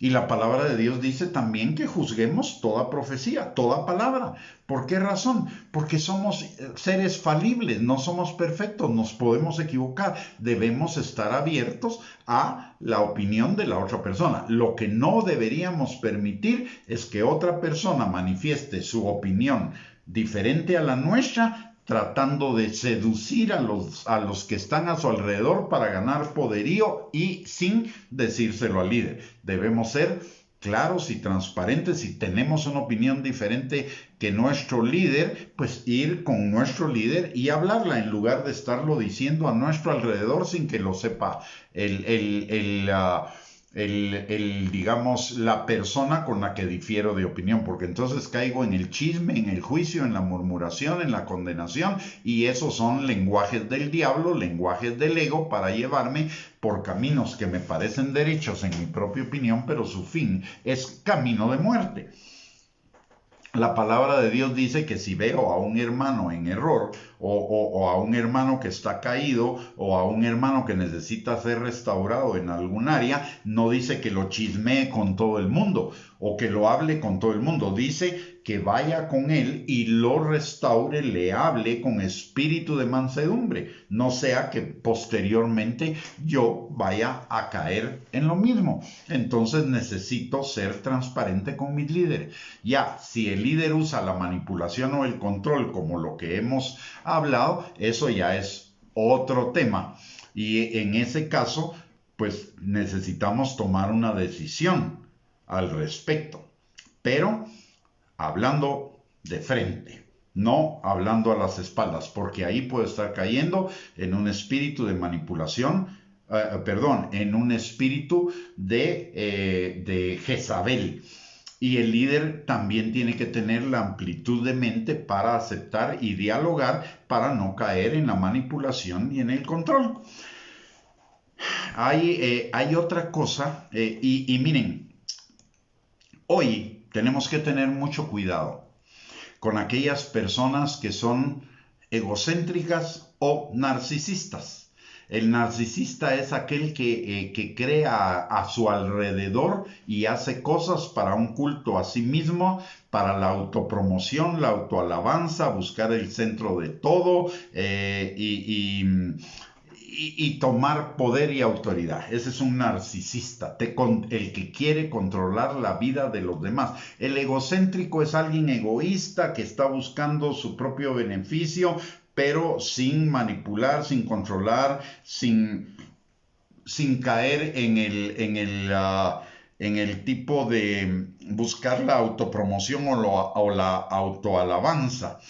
Speaker 1: Y la palabra de Dios dice también que juzguemos toda profecía, toda palabra. ¿Por qué razón? Porque somos seres falibles, no somos perfectos, nos podemos equivocar. Debemos estar abiertos a la opinión de la otra persona. Lo que no deberíamos permitir es que otra persona manifieste su opinión diferente a la nuestra, tratando de seducir a los que están a su alrededor para ganar poderío y sin decírselo al líder. Debemos ser claros y transparentes. Si tenemos una opinión diferente que nuestro líder, pues ir con nuestro líder y hablarla en lugar de estarlo diciendo a nuestro alrededor sin que lo sepa digamos, la persona con la que difiero de opinión, porque entonces caigo en el chisme, en el juicio, en la murmuración, en la condenación, y esos son lenguajes del diablo, lenguajes del ego, para llevarme por caminos que me parecen derechos en mi propia opinión, pero su fin es camino de muerte. La palabra de Dios dice que si veo a un hermano en error, o a un hermano que está caído, o a un hermano que necesita ser restaurado en algún área, no dice que lo chismee con todo el mundo o que lo hable con todo el mundo. Dice que vaya con él y lo restaure, le hable con espíritu de mansedumbre, no sea que posteriormente yo vaya a caer en lo mismo. Entonces necesito ser transparente con mis líderes. Ya, si el líder usa la manipulación o el control como lo que hemos hablado, eso ya es otro tema. Y en ese caso, pues necesitamos tomar una decisión al respecto. Pero hablando de frente, no hablando a las espaldas, porque ahí puedo estar cayendo en un espíritu de manipulación, en un espíritu de Jezabel. Y el líder también tiene que tener la amplitud de mente para aceptar y dialogar, para no caer en la manipulación y en el control. Hay otra cosa, y miren, hoy tenemos que tener mucho cuidado con aquellas personas que son egocéntricas o narcisistas. El narcisista es aquel que crea a su alrededor y hace cosas para un culto a sí mismo, para la autopromoción, la autoalabanza, buscar el centro de todo y tomar poder y autoridad. Ese es un narcisista, el que quiere controlar la vida de los demás. El egocéntrico es alguien egoísta que está buscando su propio beneficio, pero sin manipular, sin controlar, sin caer en el tipo de buscar la autopromoción o la autoalabanza.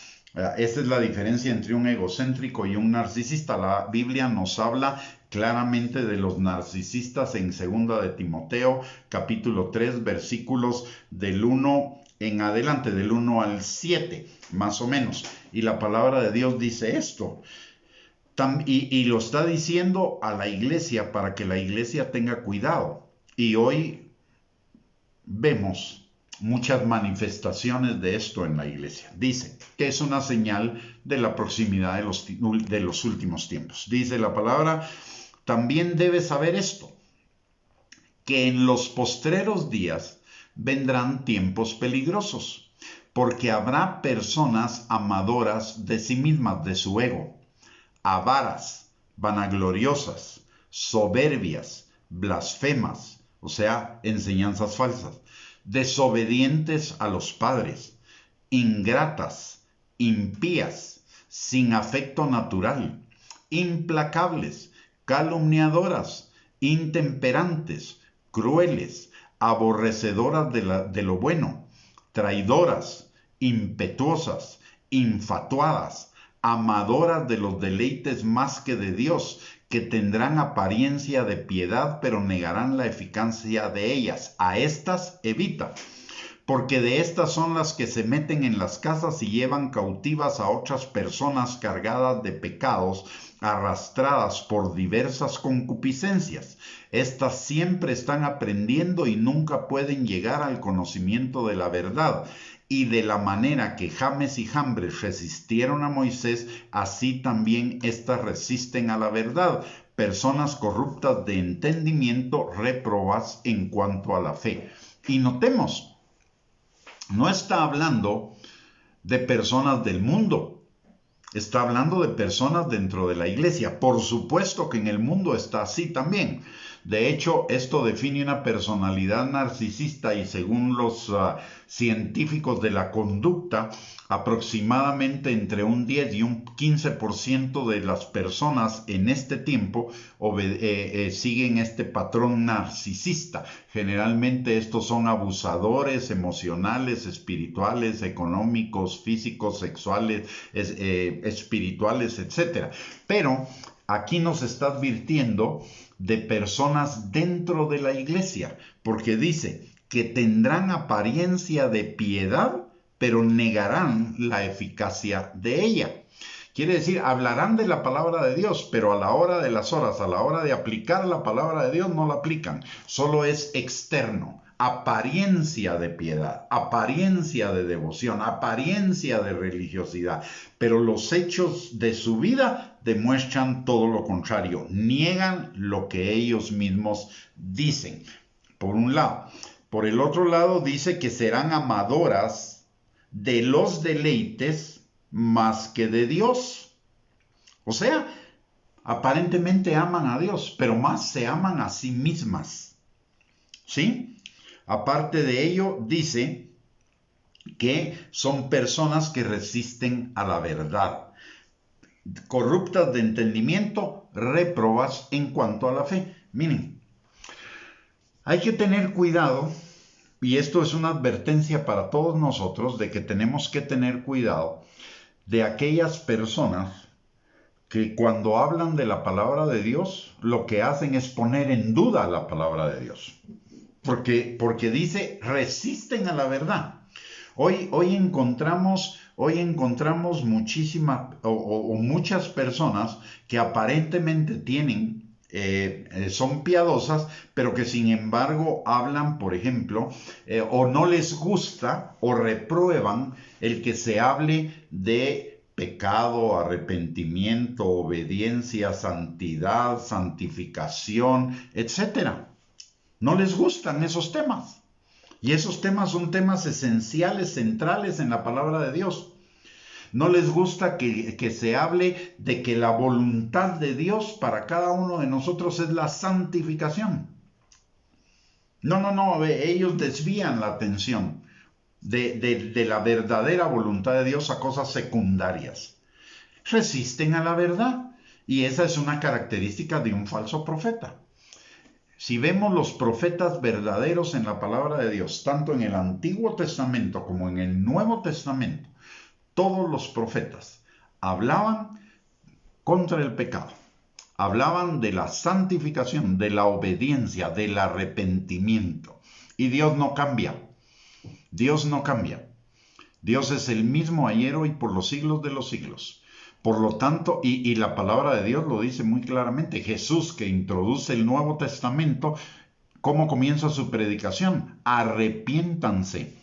Speaker 1: Esa es la diferencia entre un egocéntrico y un narcisista. La Biblia nos habla claramente de los narcisistas en 2 de Timoteo, capítulo 3, versículos del 1 en adelante, del 1 al 7, más o menos. Y la palabra de Dios dice esto. Y lo está diciendo a la iglesia para que la iglesia tenga cuidado. Y hoy vemos muchas manifestaciones de esto en la iglesia. Dice que es una señal de la proximidad de los últimos tiempos. Dice la palabra, también debes saber esto, que en los postreros días vendrán tiempos peligrosos, porque habrá personas amadoras de sí mismas, de su ego, avaras, vanagloriosas, soberbias, blasfemas, o sea, enseñanzas falsas, desobedientes a los padres, ingratas, impías, sin afecto natural, implacables, calumniadoras, intemperantes, crueles, aborrecedoras de lo bueno, traidoras, impetuosas, infatuadas, amadoras de los deleites más que de Dios, que tendrán apariencia de piedad, pero negarán la eficacia de ellas. A estas evita, porque de estas son las que se meten en las casas y llevan cautivas a otras personas cargadas de pecados, arrastradas por diversas concupiscencias. Estas siempre están aprendiendo y nunca pueden llegar al conocimiento de la verdad. Y de la manera que James y Jambres resistieron a Moisés, así también éstas resisten a la verdad. Personas corruptas de entendimiento, réprobas en cuanto a la fe. Y notemos, no está hablando de personas del mundo, está hablando de personas dentro de la iglesia. Por supuesto que en el mundo está así también. De hecho, esto define una personalidad narcisista y según los científicos de la conducta, aproximadamente entre un 10 y un 15% de las personas en este tiempo siguen este patrón narcisista. Generalmente estos son abusadores emocionales, espirituales, económicos, físicos, sexuales, espirituales, etc. Pero aquí nos está advirtiendo de personas dentro de la iglesia, porque dice que tendrán apariencia de piedad, pero negarán la eficacia de ella. Quiere decir, hablarán de la palabra de Dios, pero a la hora de las horas, a la hora de aplicar la palabra de Dios, no la aplican. Solo es externo, apariencia de piedad, apariencia de devoción, apariencia de religiosidad. Pero los hechos de su vida demuestran todo lo contrario. Niegan lo que ellos mismos dicen, por un lado. Por el otro lado, dice que serán amadoras de los deleites más que de Dios. O sea, aparentemente aman a Dios, pero más se aman a sí mismas. ¿Sí? Aparte de ello, dice que son personas que resisten a la verdad, corruptas de entendimiento, réprobas en cuanto a la fe. Miren, hay que tener cuidado. Y esto es una advertencia para todos nosotros de que tenemos que tener cuidado de aquellas personas que cuando hablan de la palabra de Dios, lo que hacen es poner en duda la palabra de Dios. Porque dice, resisten a la verdad. Hoy encontramos muchísimas o muchas personas que aparentemente tienen son piadosas, pero que sin embargo hablan, por ejemplo, o no les gusta o reprueban el que se hable de pecado, arrepentimiento, obediencia, santidad, santificación, etc. No les gustan esos temas. Y esos temas son temas esenciales, centrales en la palabra de Dios. No les gusta que se hable de que la voluntad de Dios para cada uno de nosotros es la santificación. No, ellos desvían la atención de la verdadera voluntad de Dios a cosas secundarias. Resisten a la verdad y esa es una característica de un falso profeta. Si vemos los profetas verdaderos en la palabra de Dios, tanto en el Antiguo Testamento como en el Nuevo Testamento, todos los profetas hablaban contra el pecado, hablaban de la santificación, de la obediencia, del arrepentimiento. Y Dios no cambia. Dios no cambia. Dios es el mismo ayer, hoy, por los siglos de los siglos. Por lo tanto, y la palabra de Dios lo dice muy claramente, Jesús, que introduce el Nuevo Testamento, ¿cómo comienza su predicación? Arrepiéntanse,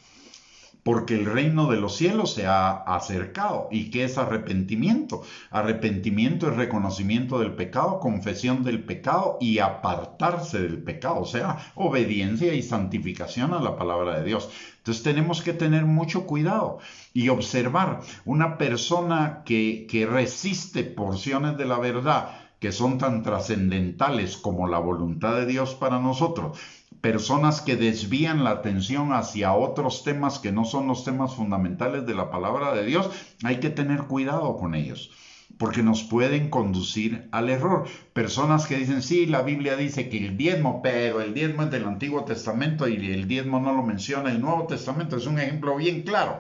Speaker 1: porque el reino de los cielos se ha acercado. ¿Y qué es arrepentimiento? Arrepentimiento es reconocimiento del pecado, confesión del pecado y apartarse del pecado, o sea, obediencia y santificación a la palabra de Dios. Entonces tenemos que tener mucho cuidado y observar una persona que resiste porciones de la verdad que son tan trascendentales como la voluntad de Dios para nosotros. Personas que desvían la atención hacia otros temas que no son los temas fundamentales de la palabra de Dios, hay que tener cuidado con ellos, porque nos pueden conducir al error. Personas que dicen, sí, la Biblia dice que el diezmo, pero el diezmo es del Antiguo Testamento y el diezmo no lo menciona el Nuevo Testamento. Es un ejemplo bien claro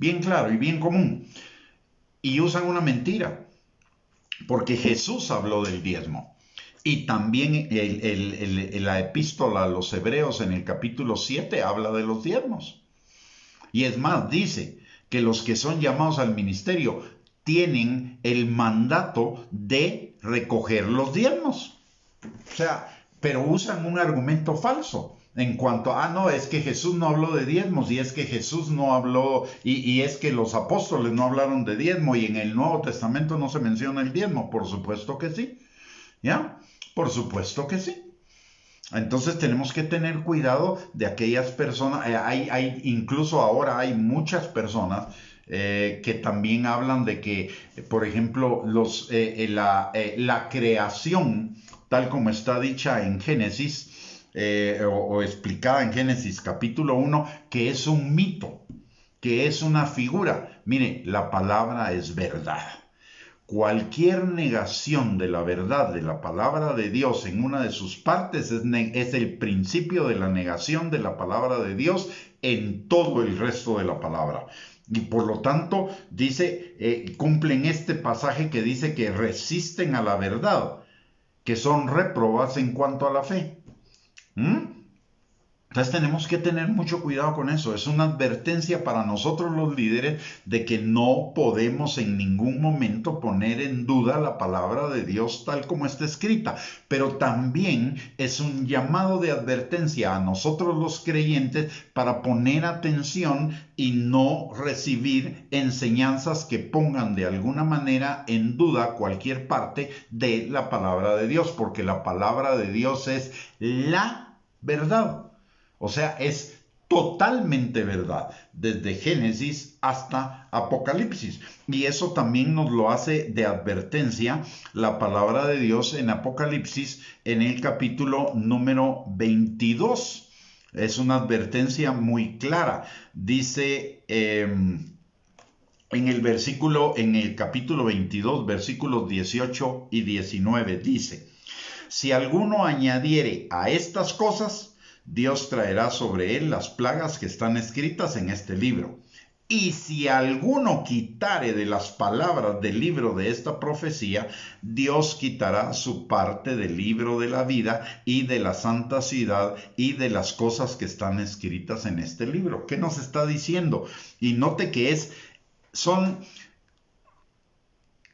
Speaker 1: y bien común. Y usan una mentira, porque Jesús habló del diezmo. Y también la epístola a los Hebreos en el capítulo 7 habla de los diezmos. Y es más, dice que los que son llamados al ministerio tienen el mandato de recoger los diezmos. O sea, pero usan un argumento falso en cuanto a, no, es que Jesús no habló de diezmos y es que Jesús no habló, y es que los apóstoles no hablaron de diezmo y en el Nuevo Testamento no se menciona el diezmo. Por supuesto que sí. ¿Ya? Por supuesto que sí. Entonces tenemos que tener cuidado de aquellas personas. Incluso ahora hay muchas personas que también hablan de que, por ejemplo, la creación, tal como está dicha en Génesis, o explicada en Génesis capítulo 1, que es un mito, que es una figura. Mire, la palabra es verdad. Cualquier negación de la verdad de la palabra de Dios en una de sus partes es el principio de la negación de la palabra de Dios en todo el resto de la palabra. Y por lo tanto, cumplen este pasaje que dice que resisten a la verdad, que son réprobas en cuanto a la fe. Entonces tenemos que tener mucho cuidado con eso. Es una advertencia para nosotros los líderes de que no podemos en ningún momento poner en duda la palabra de Dios tal como está escrita. Pero también es un llamado de advertencia a nosotros los creyentes para poner atención y no recibir enseñanzas que pongan de alguna manera en duda cualquier parte de la palabra de Dios. Porque la palabra de Dios es la verdad. O sea, es totalmente verdad, desde Génesis hasta Apocalipsis. Y eso también nos lo hace de advertencia la palabra de Dios en Apocalipsis, en el capítulo número 22. Es una advertencia muy clara. Dice en el capítulo 22, versículos 18 y 19, dice: si alguno añadiere a estas cosas, Dios traerá sobre él las plagas que están escritas en este libro. Y si alguno quitare de las palabras del libro de esta profecía, Dios quitará su parte del libro de la vida y de la santa ciudad y de las cosas que están escritas en este libro. ¿Qué nos está diciendo? Y note que son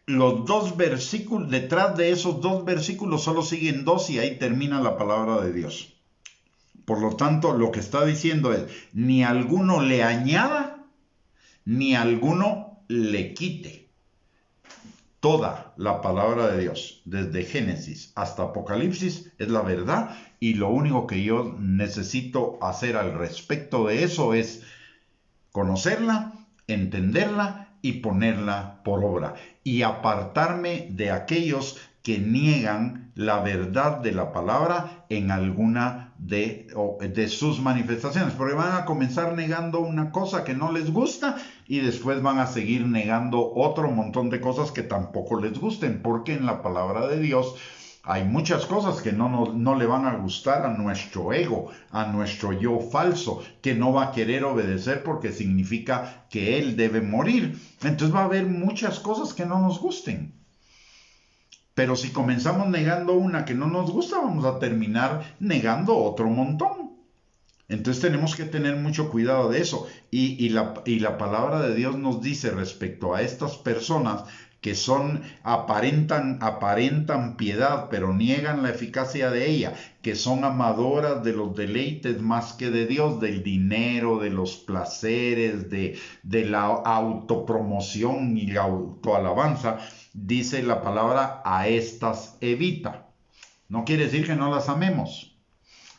Speaker 1: los dos versículos, detrás de esos dos versículos solo siguen dos y ahí termina la palabra de Dios. Por lo tanto, lo que está diciendo es, ni alguno le añada, ni alguno le quite. Toda la palabra de Dios, desde Génesis hasta Apocalipsis, es la verdad, y lo único que yo necesito hacer al respecto de eso es conocerla, entenderla y ponerla por obra, y apartarme de aquellos que niegan la verdad de la palabra en alguna de sus manifestaciones, porque van a comenzar negando una cosa que no les gusta y después van a seguir negando otro montón de cosas que tampoco les gusten, porque en la palabra de Dios hay muchas cosas que no le van a gustar a nuestro ego, a nuestro yo falso, que no va a querer obedecer porque significa que él debe morir. Entonces va a haber muchas cosas que no nos gusten. Pero si comenzamos negando una que no nos gusta, vamos a terminar negando otro montón. Entonces tenemos que tener mucho cuidado de eso. Y la palabra de Dios nos dice respecto a estas personas que aparentan piedad, pero niegan la eficacia de ella, que son amadoras de los deleites más que de Dios, del dinero, de los placeres, de la autopromoción y la autoalabanza. Dice la palabra, a estas evita. No quiere decir que no las amemos,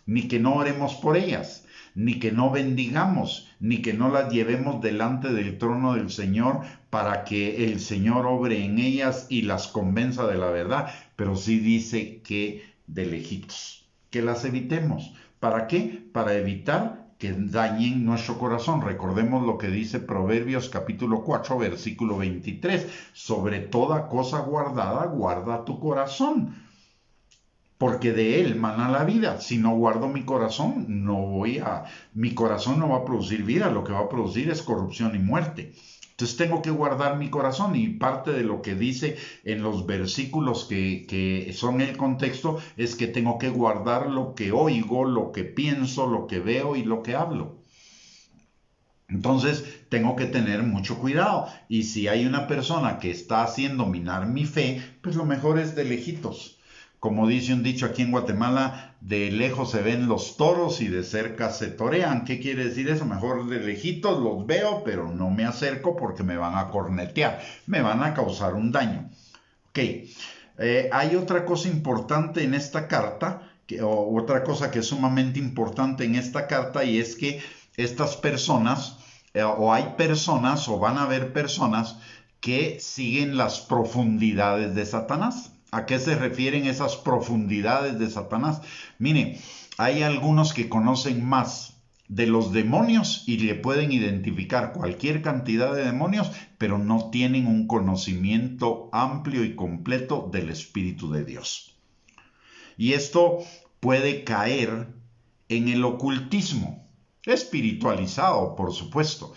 Speaker 1: ni que no oremos por ellas, ni que no bendigamos, ni que no las llevemos delante del trono del Señor para que el Señor obre en ellas y las convenza de la verdad. Pero sí dice que de lejitos, que las evitemos. ¿Para qué? Para evitar que dañen nuestro corazón. Recordemos lo que dice Proverbios capítulo 4, versículo 23. Sobre toda cosa guardada, guarda tu corazón, porque de él mana la vida. Si no guardo mi corazón, mi corazón no va a producir vida, lo que va a producir es corrupción y muerte. Entonces tengo que guardar mi corazón, y parte de lo que dice en los versículos que son el contexto es que tengo que guardar lo que oigo, lo que pienso, lo que veo y lo que hablo. Entonces tengo que tener mucho cuidado, y si hay una persona que está haciendo minar mi fe, pues lo mejor es de lejitos. Como dice un dicho aquí en Guatemala, de lejos se ven los toros y de cerca se torean. ¿Qué quiere decir eso? Mejor de lejitos los veo, pero no me acerco porque me van a cornetear, me van a causar un daño. Ok, hay otra cosa importante en esta carta, otra cosa que es sumamente importante en esta carta, y es que estas personas o hay personas o van a haber personas que siguen las profundidades de Satanás. ¿A qué se refieren esas profundidades de Satanás? Mire, hay algunos que conocen más de los demonios y le pueden identificar cualquier cantidad de demonios, pero no tienen un conocimiento amplio y completo del Espíritu de Dios. Y esto puede caer en el ocultismo, espiritualizado, por supuesto,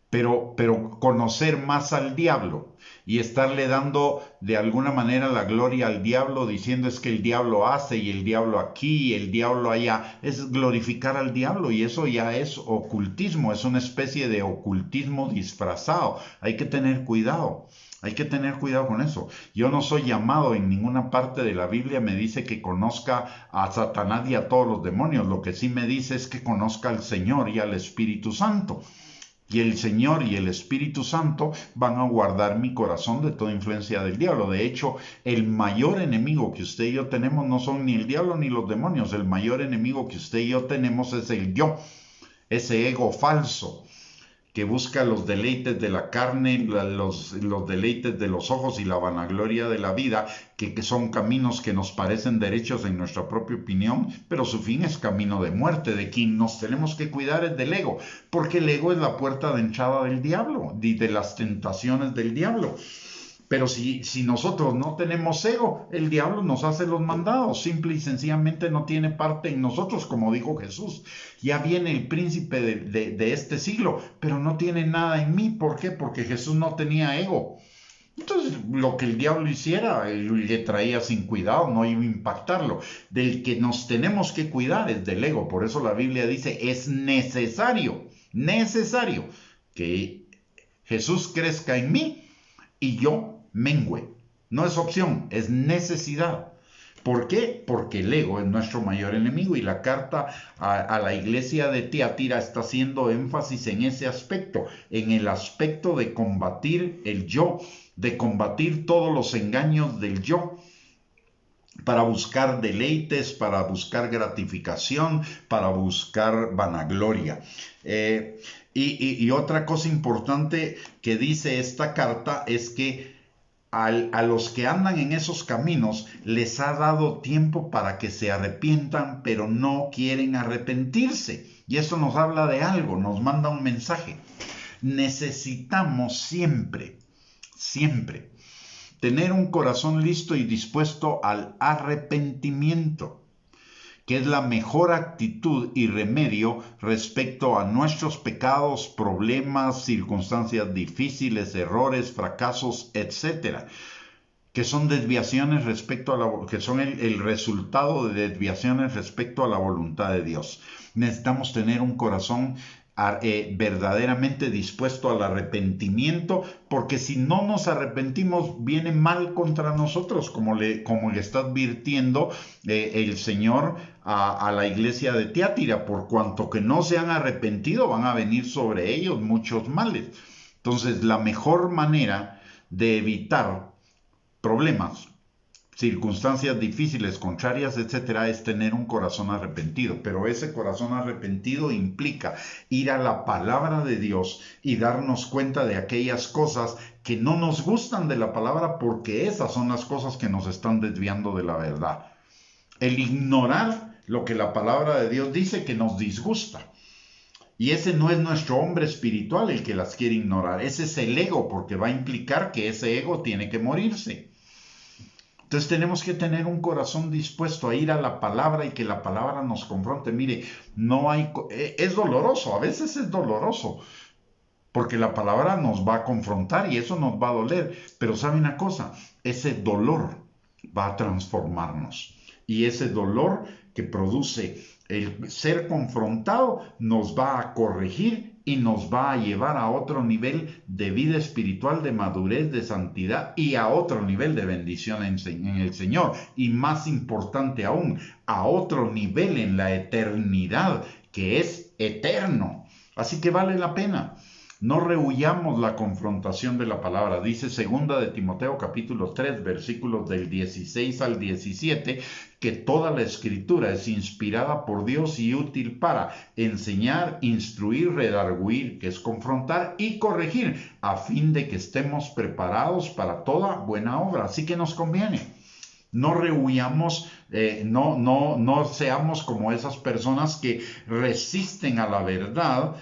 Speaker 1: pero conocer más al diablo y estarle dando de alguna manera la gloria al diablo, diciendo es que el diablo hace y el diablo aquí y el diablo allá, es glorificar al diablo, y eso ya es ocultismo, es una especie de ocultismo disfrazado. Hay que tener cuidado. Hay que tener cuidado con eso. Yo no soy llamado, en ninguna parte de la Biblia me dice que conozca a Satanás y a todos los demonios. Lo que sí me dice es que conozca al Señor y al Espíritu Santo. Y el Señor y el Espíritu Santo van a guardar mi corazón de toda influencia del diablo. De hecho, el mayor enemigo que usted y yo tenemos no son ni el diablo ni los demonios. El mayor enemigo que usted y yo tenemos es el yo, ese ego falso que busca los deleites de la carne, los deleites de los ojos y la vanagloria de la vida, que son caminos que nos parecen derechos en nuestra propia opinión, pero su fin es camino de muerte. De quien nos tenemos que cuidar es del ego, porque el ego es la puerta de entrada del diablo y de las tentaciones del diablo. Pero si nosotros no tenemos ego, el diablo nos hace los mandados, simple y sencillamente no tiene parte en nosotros, como dijo Jesús. Ya viene el príncipe de este siglo, pero no tiene nada en mí. ¿Por qué? Porque Jesús no tenía ego. Entonces, lo que el diablo hiciera, le traía sin cuidado, no iba a impactarlo. Del que nos tenemos que cuidar es del ego. Por eso la Biblia dice, es necesario que Jesús crezca en mí y yo mengüe. No es opción, es necesidad. ¿Por qué? Porque el ego es nuestro mayor enemigo, y la carta a la iglesia de Tiatira está haciendo énfasis en ese aspecto, en el aspecto de combatir el yo, de combatir todos los engaños del yo, para buscar deleites, para buscar gratificación, para buscar vanagloria. Y otra cosa importante que dice esta carta es que a los que andan en esos caminos les ha dado tiempo para que se arrepientan, pero no quieren arrepentirse. Y eso nos habla de algo, nos manda un mensaje. Necesitamos siempre tener un corazón listo y dispuesto al arrepentimiento, que es la mejor actitud y remedio respecto a nuestros pecados, problemas, circunstancias difíciles, errores, fracasos, etc., que son desviaciones respecto a que son el resultado de desviaciones respecto a la voluntad de Dios. Necesitamos tener un corazón verdaderamente dispuesto al arrepentimiento, porque si no nos arrepentimos viene mal contra nosotros, como le está advirtiendo el Señor a la iglesia de Tiatira. Por cuanto que no se han arrepentido, van a venir sobre ellos muchos males. Entonces, la mejor manera de evitar problemas, circunstancias difíciles, contrarias, etcétera, es tener un corazón arrepentido. Pero ese corazón arrepentido implica ir a la palabra de Dios y darnos cuenta de aquellas cosas que no nos gustan de la palabra, porque esas son las cosas que nos están desviando de la verdad. El ignorar lo que la palabra de Dios dice que nos disgusta. Y ese no es nuestro hombre espiritual el que las quiere ignorar. Ese es el ego, porque va a implicar que ese ego tiene que morirse. Entonces tenemos que tener un corazón dispuesto a ir a la palabra y que la palabra nos confronte. Mire, es doloroso, a veces es doloroso, porque la palabra nos va a confrontar y eso nos va a doler. Pero ¿sabe una cosa? Ese dolor va a transformarnos. Y ese dolor que produce el ser confrontado nos va a corregir y nos va a llevar a otro nivel de vida espiritual, de madurez, de santidad, y a otro nivel de bendición en el Señor. Y más importante aún, a otro nivel en la eternidad, que es eterno. Así que vale la pena. No rehuyamos la confrontación de la palabra. Dice 2 de Timoteo capítulo 3, versículos del 16 al 17, que toda la escritura es inspirada por Dios y útil para enseñar, instruir, redarguir, que es confrontar, y corregir, a fin de que estemos preparados para toda buena obra. Así que nos conviene. No rehuyamos, no seamos como esas personas que resisten a la verdad,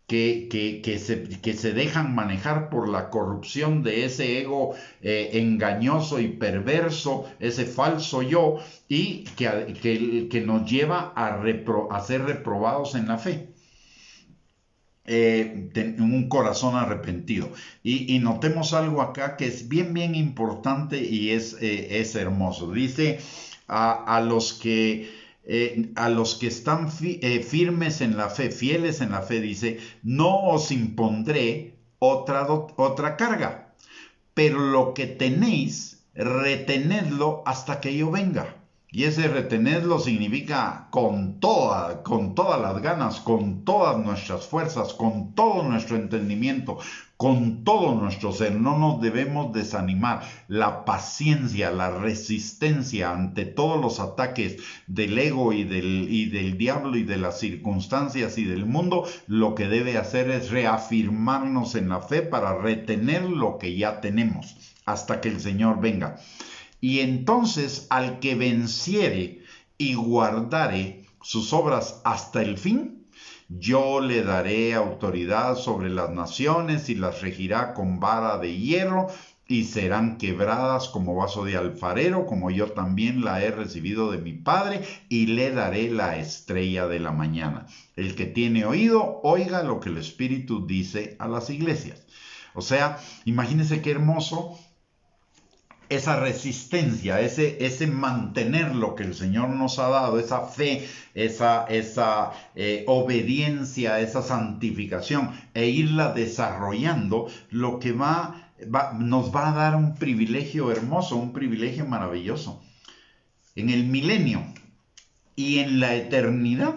Speaker 1: que se dejan manejar por la corrupción de ese ego engañoso y perverso, ese falso yo, y que nos lleva a ser reprobados en la fe. Un corazón arrepentido. Y notemos algo acá que es bien importante y es hermoso. Dice a los que están firmes en la fe, fieles en la fe, dice: no os impondré otra carga, pero lo que tenéis, retenedlo hasta que yo venga. Y ese retenerlo significa con todas las ganas, con todas nuestras fuerzas, con todo nuestro entendimiento, con todo nuestro ser. No nos debemos desanimar. La paciencia, la resistencia ante todos los ataques del ego y del diablo y de las circunstancias y del mundo, lo que debe hacer es reafirmarnos en la fe para retener lo que ya tenemos hasta que el Señor venga. Y entonces al que venciere y guardare sus obras hasta el fin, yo le daré autoridad sobre las naciones y las regirá con vara de hierro, y serán quebradas como vaso de alfarero, como yo también la he recibido de mi Padre, y le daré la estrella de la mañana. El que tiene oído, oiga lo que el Espíritu dice a las iglesias. O sea, imagínense qué hermoso esa resistencia, ese mantener lo que el Señor nos ha dado, esa fe, esa obediencia, esa santificación, e irla desarrollando, lo que nos va a dar un privilegio hermoso, un privilegio maravilloso. En el milenio y en la eternidad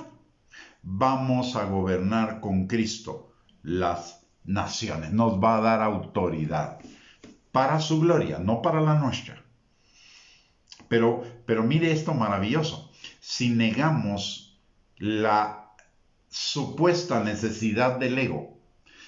Speaker 1: vamos a gobernar con Cristo las naciones. Nos va a dar autoridad para su gloria, no para la nuestra. Pero mire esto maravilloso. Si negamos la supuesta necesidad del ego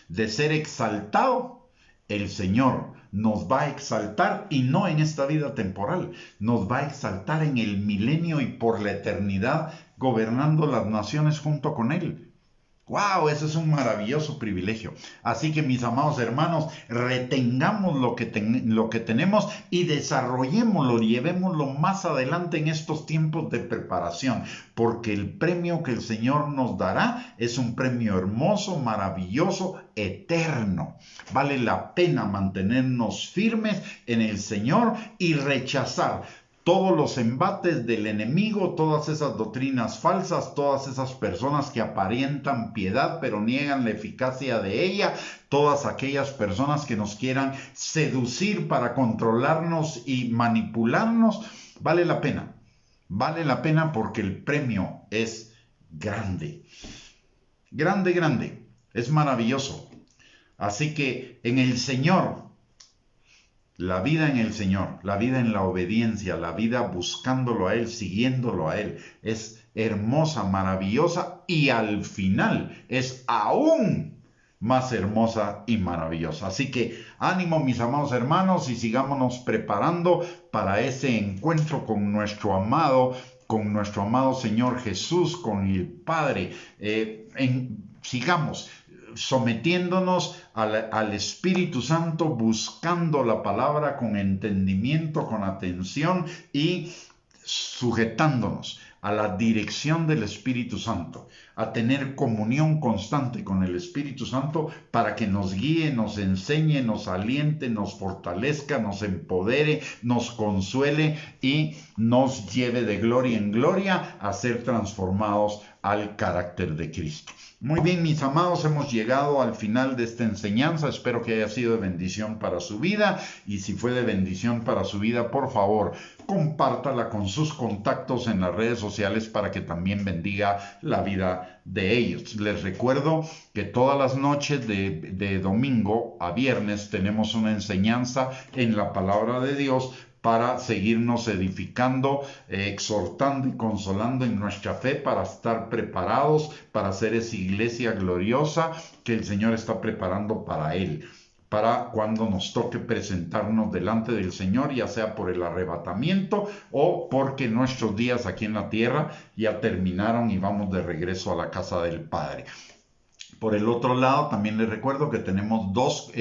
Speaker 1: de ser exaltado, el Señor nos va a exaltar, y no en esta vida temporal, nos va a exaltar en el milenio y por la eternidad, gobernando las naciones junto con Él. ¡Wow! Eso es un maravilloso privilegio. Así que, mis amados hermanos, retengamos lo que tenemos y desarrollémoslo, llevémoslo más adelante en estos tiempos de preparación, porque el premio que el Señor nos dará es un premio hermoso, maravilloso, eterno. Vale la pena mantenernos firmes en el Señor y rechazar todos los embates del enemigo, todas esas doctrinas falsas, todas esas personas que aparentan piedad pero niegan la eficacia de ella, todas aquellas personas que nos quieran seducir para controlarnos y manipularnos. Vale la pena porque el premio es grande, grande, es maravilloso. Así que en el Señor, la vida en el Señor, la vida en la obediencia, la vida buscándolo a Él, siguiéndolo a Él, es hermosa, maravillosa, y al final es aún más hermosa y maravillosa. Así que ánimo, mis amados hermanos, y sigámonos preparando para ese encuentro con nuestro amado Señor Jesús, con el Padre. Sigamos sometiéndonos al Espíritu Santo, buscando la palabra con entendimiento, con atención, y sujetándonos a la dirección del Espíritu Santo, a tener comunión constante con el Espíritu Santo para que nos guíe, nos enseñe, nos aliente, nos fortalezca, nos empodere, nos consuele y nos lleve de gloria en gloria a ser transformados al carácter de Cristo. Muy bien, mis amados, hemos llegado al final de esta enseñanza. Espero que haya sido de bendición para su vida, y si fue de bendición para su vida, por favor, compártala con sus contactos en las redes sociales para que también bendiga la vida vida de ellos. Les recuerdo que todas las noches de domingo a viernes tenemos una enseñanza en la palabra de Dios para seguirnos edificando, exhortando y consolando en nuestra fe, para estar preparados para ser esa iglesia gloriosa que el Señor está preparando para Él, para cuando nos toque presentarnos delante del Señor, ya sea por el arrebatamiento o porque nuestros días aquí en la tierra ya terminaron y vamos de regreso a la casa del Padre. Por el otro lado, también les recuerdo que tenemos dos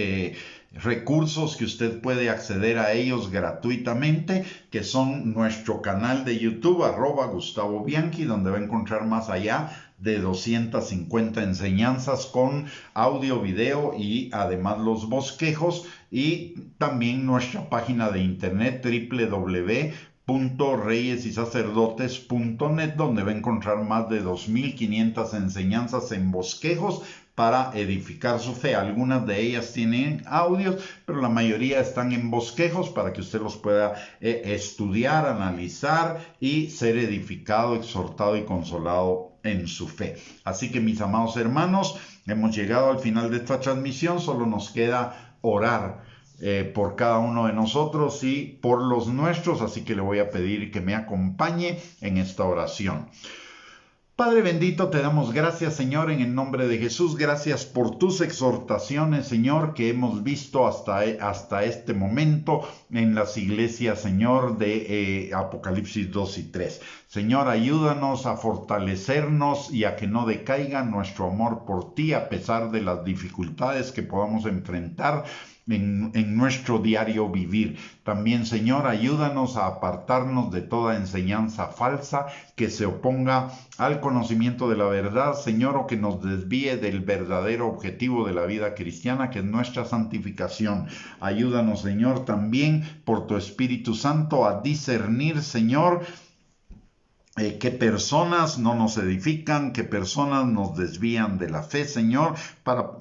Speaker 1: recursos que usted puede acceder a ellos gratuitamente, que son nuestro canal de YouTube, @GustavoBianchi, donde va a encontrar más allá de 250 enseñanzas con audio, video y además los bosquejos, y también nuestra página de internet www.reyesysacerdotes.net, donde va a encontrar más de 2.500 enseñanzas en bosquejos para edificar su fe. Algunas de ellas tienen audios, pero la mayoría están en bosquejos para que usted los pueda estudiar, analizar y ser edificado, exhortado y consolado en su fe. Así que, mis amados hermanos, hemos llegado al final de esta transmisión. Solo nos queda orar por cada uno de nosotros y por los nuestros, así que le voy a pedir que me acompañe en esta oración. Padre bendito, te damos gracias, Señor, en el nombre de Jesús. Gracias por tus exhortaciones, Señor, que hemos visto hasta este momento en las iglesias, Señor, de Apocalipsis 2 y 3. Señor, ayúdanos a fortalecernos y a que no decaiga nuestro amor por ti, a pesar de las dificultades que podamos enfrentar en nuestro diario vivir. También, Señor, ayúdanos a apartarnos de toda enseñanza falsa que se oponga al conocimiento de la verdad, Señor, o que nos desvíe del verdadero objetivo de la vida cristiana, que es nuestra santificación. Ayúdanos, Señor, también por tu Espíritu Santo a discernir, Señor, qué personas no nos edifican, qué personas nos desvían de la fe, Señor, para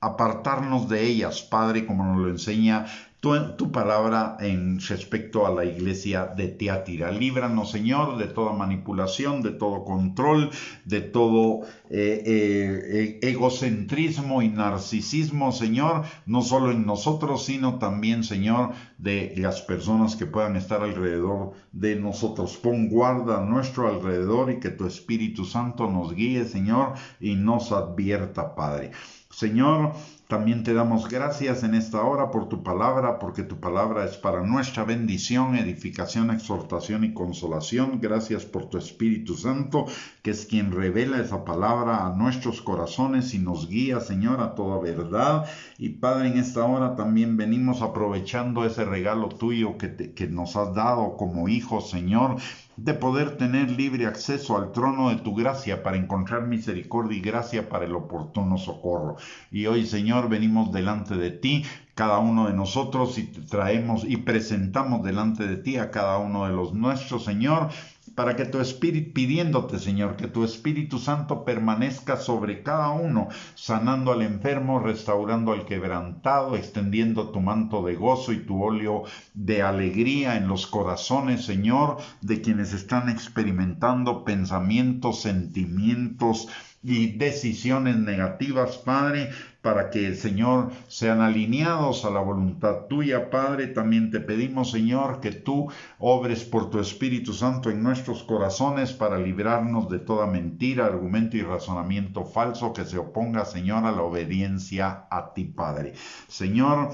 Speaker 1: apartarnos de ellas, Padre, como nos lo enseña tu palabra en respecto a la iglesia de Tiatira. Líbranos, Señor, de toda manipulación, de todo control, de todo egocentrismo y narcisismo, Señor, no solo en nosotros, sino también, Señor, de las personas que puedan estar alrededor de nosotros. Pon guarda a nuestro alrededor y que tu Espíritu Santo nos guíe, Señor, y nos advierta, Padre. Señor, también te damos gracias en esta hora por tu palabra, porque tu palabra es para nuestra bendición, edificación, exhortación y consolación. Gracias por tu Espíritu Santo, que es quien revela esa palabra a nuestros corazones y nos guía, Señor, a toda verdad. Y Padre, en esta hora también venimos aprovechando ese regalo tuyo que nos has dado como hijos, Señor, de poder tener libre acceso al trono de tu gracia para encontrar misericordia y gracia para el oportuno socorro. Y hoy, Señor, venimos delante de ti, cada uno de nosotros, y traemos y presentamos delante de ti a cada uno de los nuestros, Señor, para que tu Espíritu, pidiéndote, Señor, que tu Espíritu Santo permanezca sobre cada uno, sanando al enfermo, restaurando al quebrantado, extendiendo tu manto de gozo y tu óleo de alegría en los corazones, Señor, de quienes están experimentando pensamientos, sentimientos y decisiones negativas, Padre, para que, Señor, sean alineados a la voluntad tuya, Padre. También te pedimos, Señor, que tú obres por tu Espíritu Santo en nuestros corazones para librarnos de toda mentira, argumento y razonamiento falso que se oponga, Señor, a la obediencia a ti, Padre. Señor,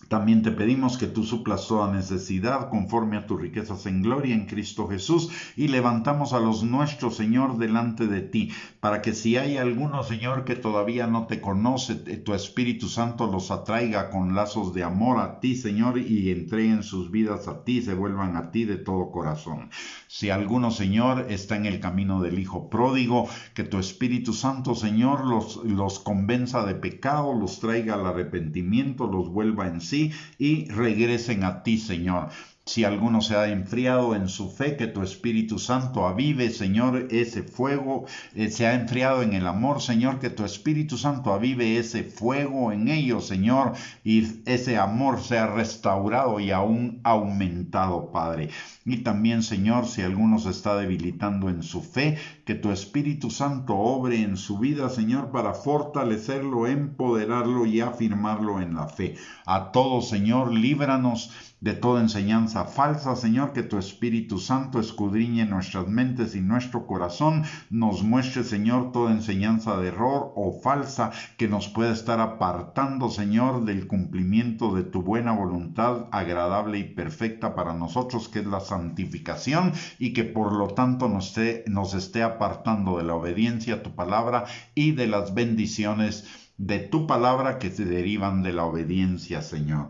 Speaker 1: también te pedimos que tú suplas toda necesidad conforme a tus riquezas en gloria en Cristo Jesús, y levantamos a los nuestros, Señor, delante de ti, para que si hay alguno, Señor, que todavía no te conoce, tu Espíritu Santo los atraiga con lazos de amor a ti, Señor, y entreguen sus vidas a ti, se vuelvan a ti de todo corazón. Si alguno, Señor, está en el camino del Hijo pródigo, que tu Espíritu Santo, Señor, los convenza de pecado, los traiga al arrepentimiento, los vuelva en sí y regresen a ti, Señor. Si alguno se ha enfriado en su fe, que tu Espíritu Santo avive, Señor, ese fuego. Se ha enfriado en el amor, Señor, que tu Espíritu Santo avive ese fuego en ellos, Señor, y ese amor sea restaurado y aún aumentado, Padre. Y también, Señor, si alguno se está debilitando en su fe, que tu Espíritu Santo obre en su vida, Señor, para fortalecerlo, empoderarlo y afirmarlo en la fe. A todos, Señor, líbranos de toda enseñanza falsa, Señor, que tu Espíritu Santo escudriñe nuestras mentes y nuestro corazón, nos muestre, Señor, toda enseñanza de error o falsa que nos pueda estar apartando, Señor, del cumplimiento de tu buena voluntad agradable y perfecta para nosotros, que es la santificación, y que por lo tanto nos esté apartando de la obediencia a tu palabra y de las bendiciones de tu palabra que se derivan de la obediencia, Señor.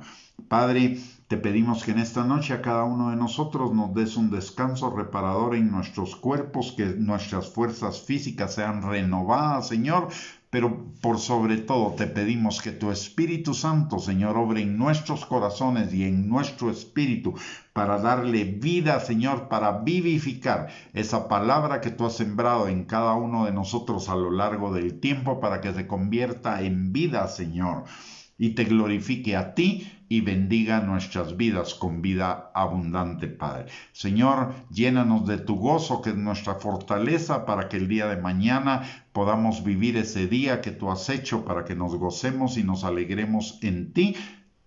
Speaker 1: Padre, te pedimos que en esta noche a cada uno de nosotros nos des un descanso reparador en nuestros cuerpos, que nuestras fuerzas físicas sean renovadas, Señor, pero por sobre todo te pedimos que tu Espíritu Santo, Señor, obre en nuestros corazones y en nuestro espíritu para darle vida, Señor, para vivificar esa palabra que tú has sembrado en cada uno de nosotros a lo largo del tiempo, para que se convierta en vida, Señor, y te glorifique a ti y bendiga nuestras vidas con vida abundante, Padre. Señor, llénanos de tu gozo, que es nuestra fortaleza, para que el día de mañana podamos vivir ese día que tú has hecho, para que nos gocemos y nos alegremos en ti,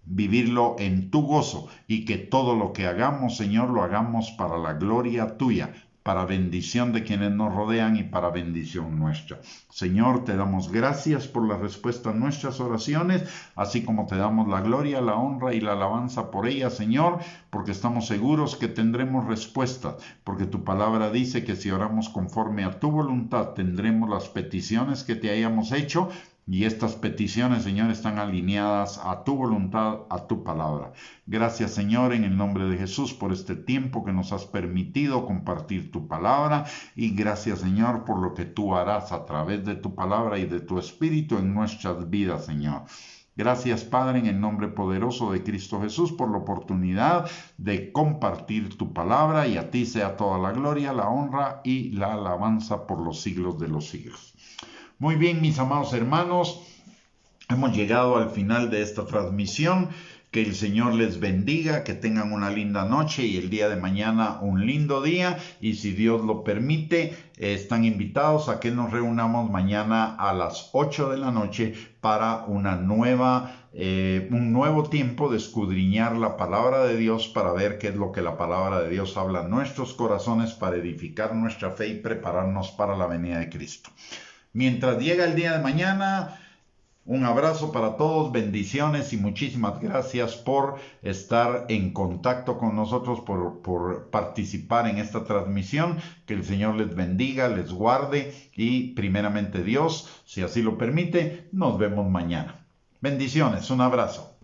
Speaker 1: vivirlo en tu gozo, y que todo lo que hagamos, Señor, lo hagamos para la gloria tuya, para bendición de quienes nos rodean y para bendición nuestra. Señor, te damos gracias por la respuesta a nuestras oraciones, así como te damos la gloria, la honra y la alabanza por ellas, Señor, porque estamos seguros que tendremos respuestas, porque tu palabra dice que si oramos conforme a tu voluntad, tendremos las peticiones que te hayamos hecho. Y estas peticiones, Señor, están alineadas a tu voluntad, a tu palabra. Gracias, Señor, en el nombre de Jesús, por este tiempo que nos has permitido compartir tu palabra. Y gracias, Señor, por lo que tú harás a través de tu palabra y de tu Espíritu en nuestras vidas, Señor. Gracias, Padre, en el nombre poderoso de Cristo Jesús, por la oportunidad de compartir tu palabra. Y a ti sea toda la gloria, la honra y la alabanza por los siglos de los siglos. Muy bien, mis amados hermanos, hemos llegado al final de esta transmisión. Que el Señor les bendiga, que tengan una linda noche y el día de mañana un lindo día. Y si Dios lo permite, están invitados a que nos reunamos mañana a las 8 de la noche para un nuevo tiempo de escudriñar la palabra de Dios, para ver qué es lo que la palabra de Dios habla en nuestros corazones, para edificar nuestra fe y prepararnos para la venida de Cristo. Mientras llega el día de mañana, un abrazo para todos, bendiciones y muchísimas gracias por estar en contacto con nosotros, por participar en esta transmisión. Que el Señor les bendiga, les guarde y primeramente Dios, si así lo permite, nos vemos mañana. Bendiciones, un abrazo.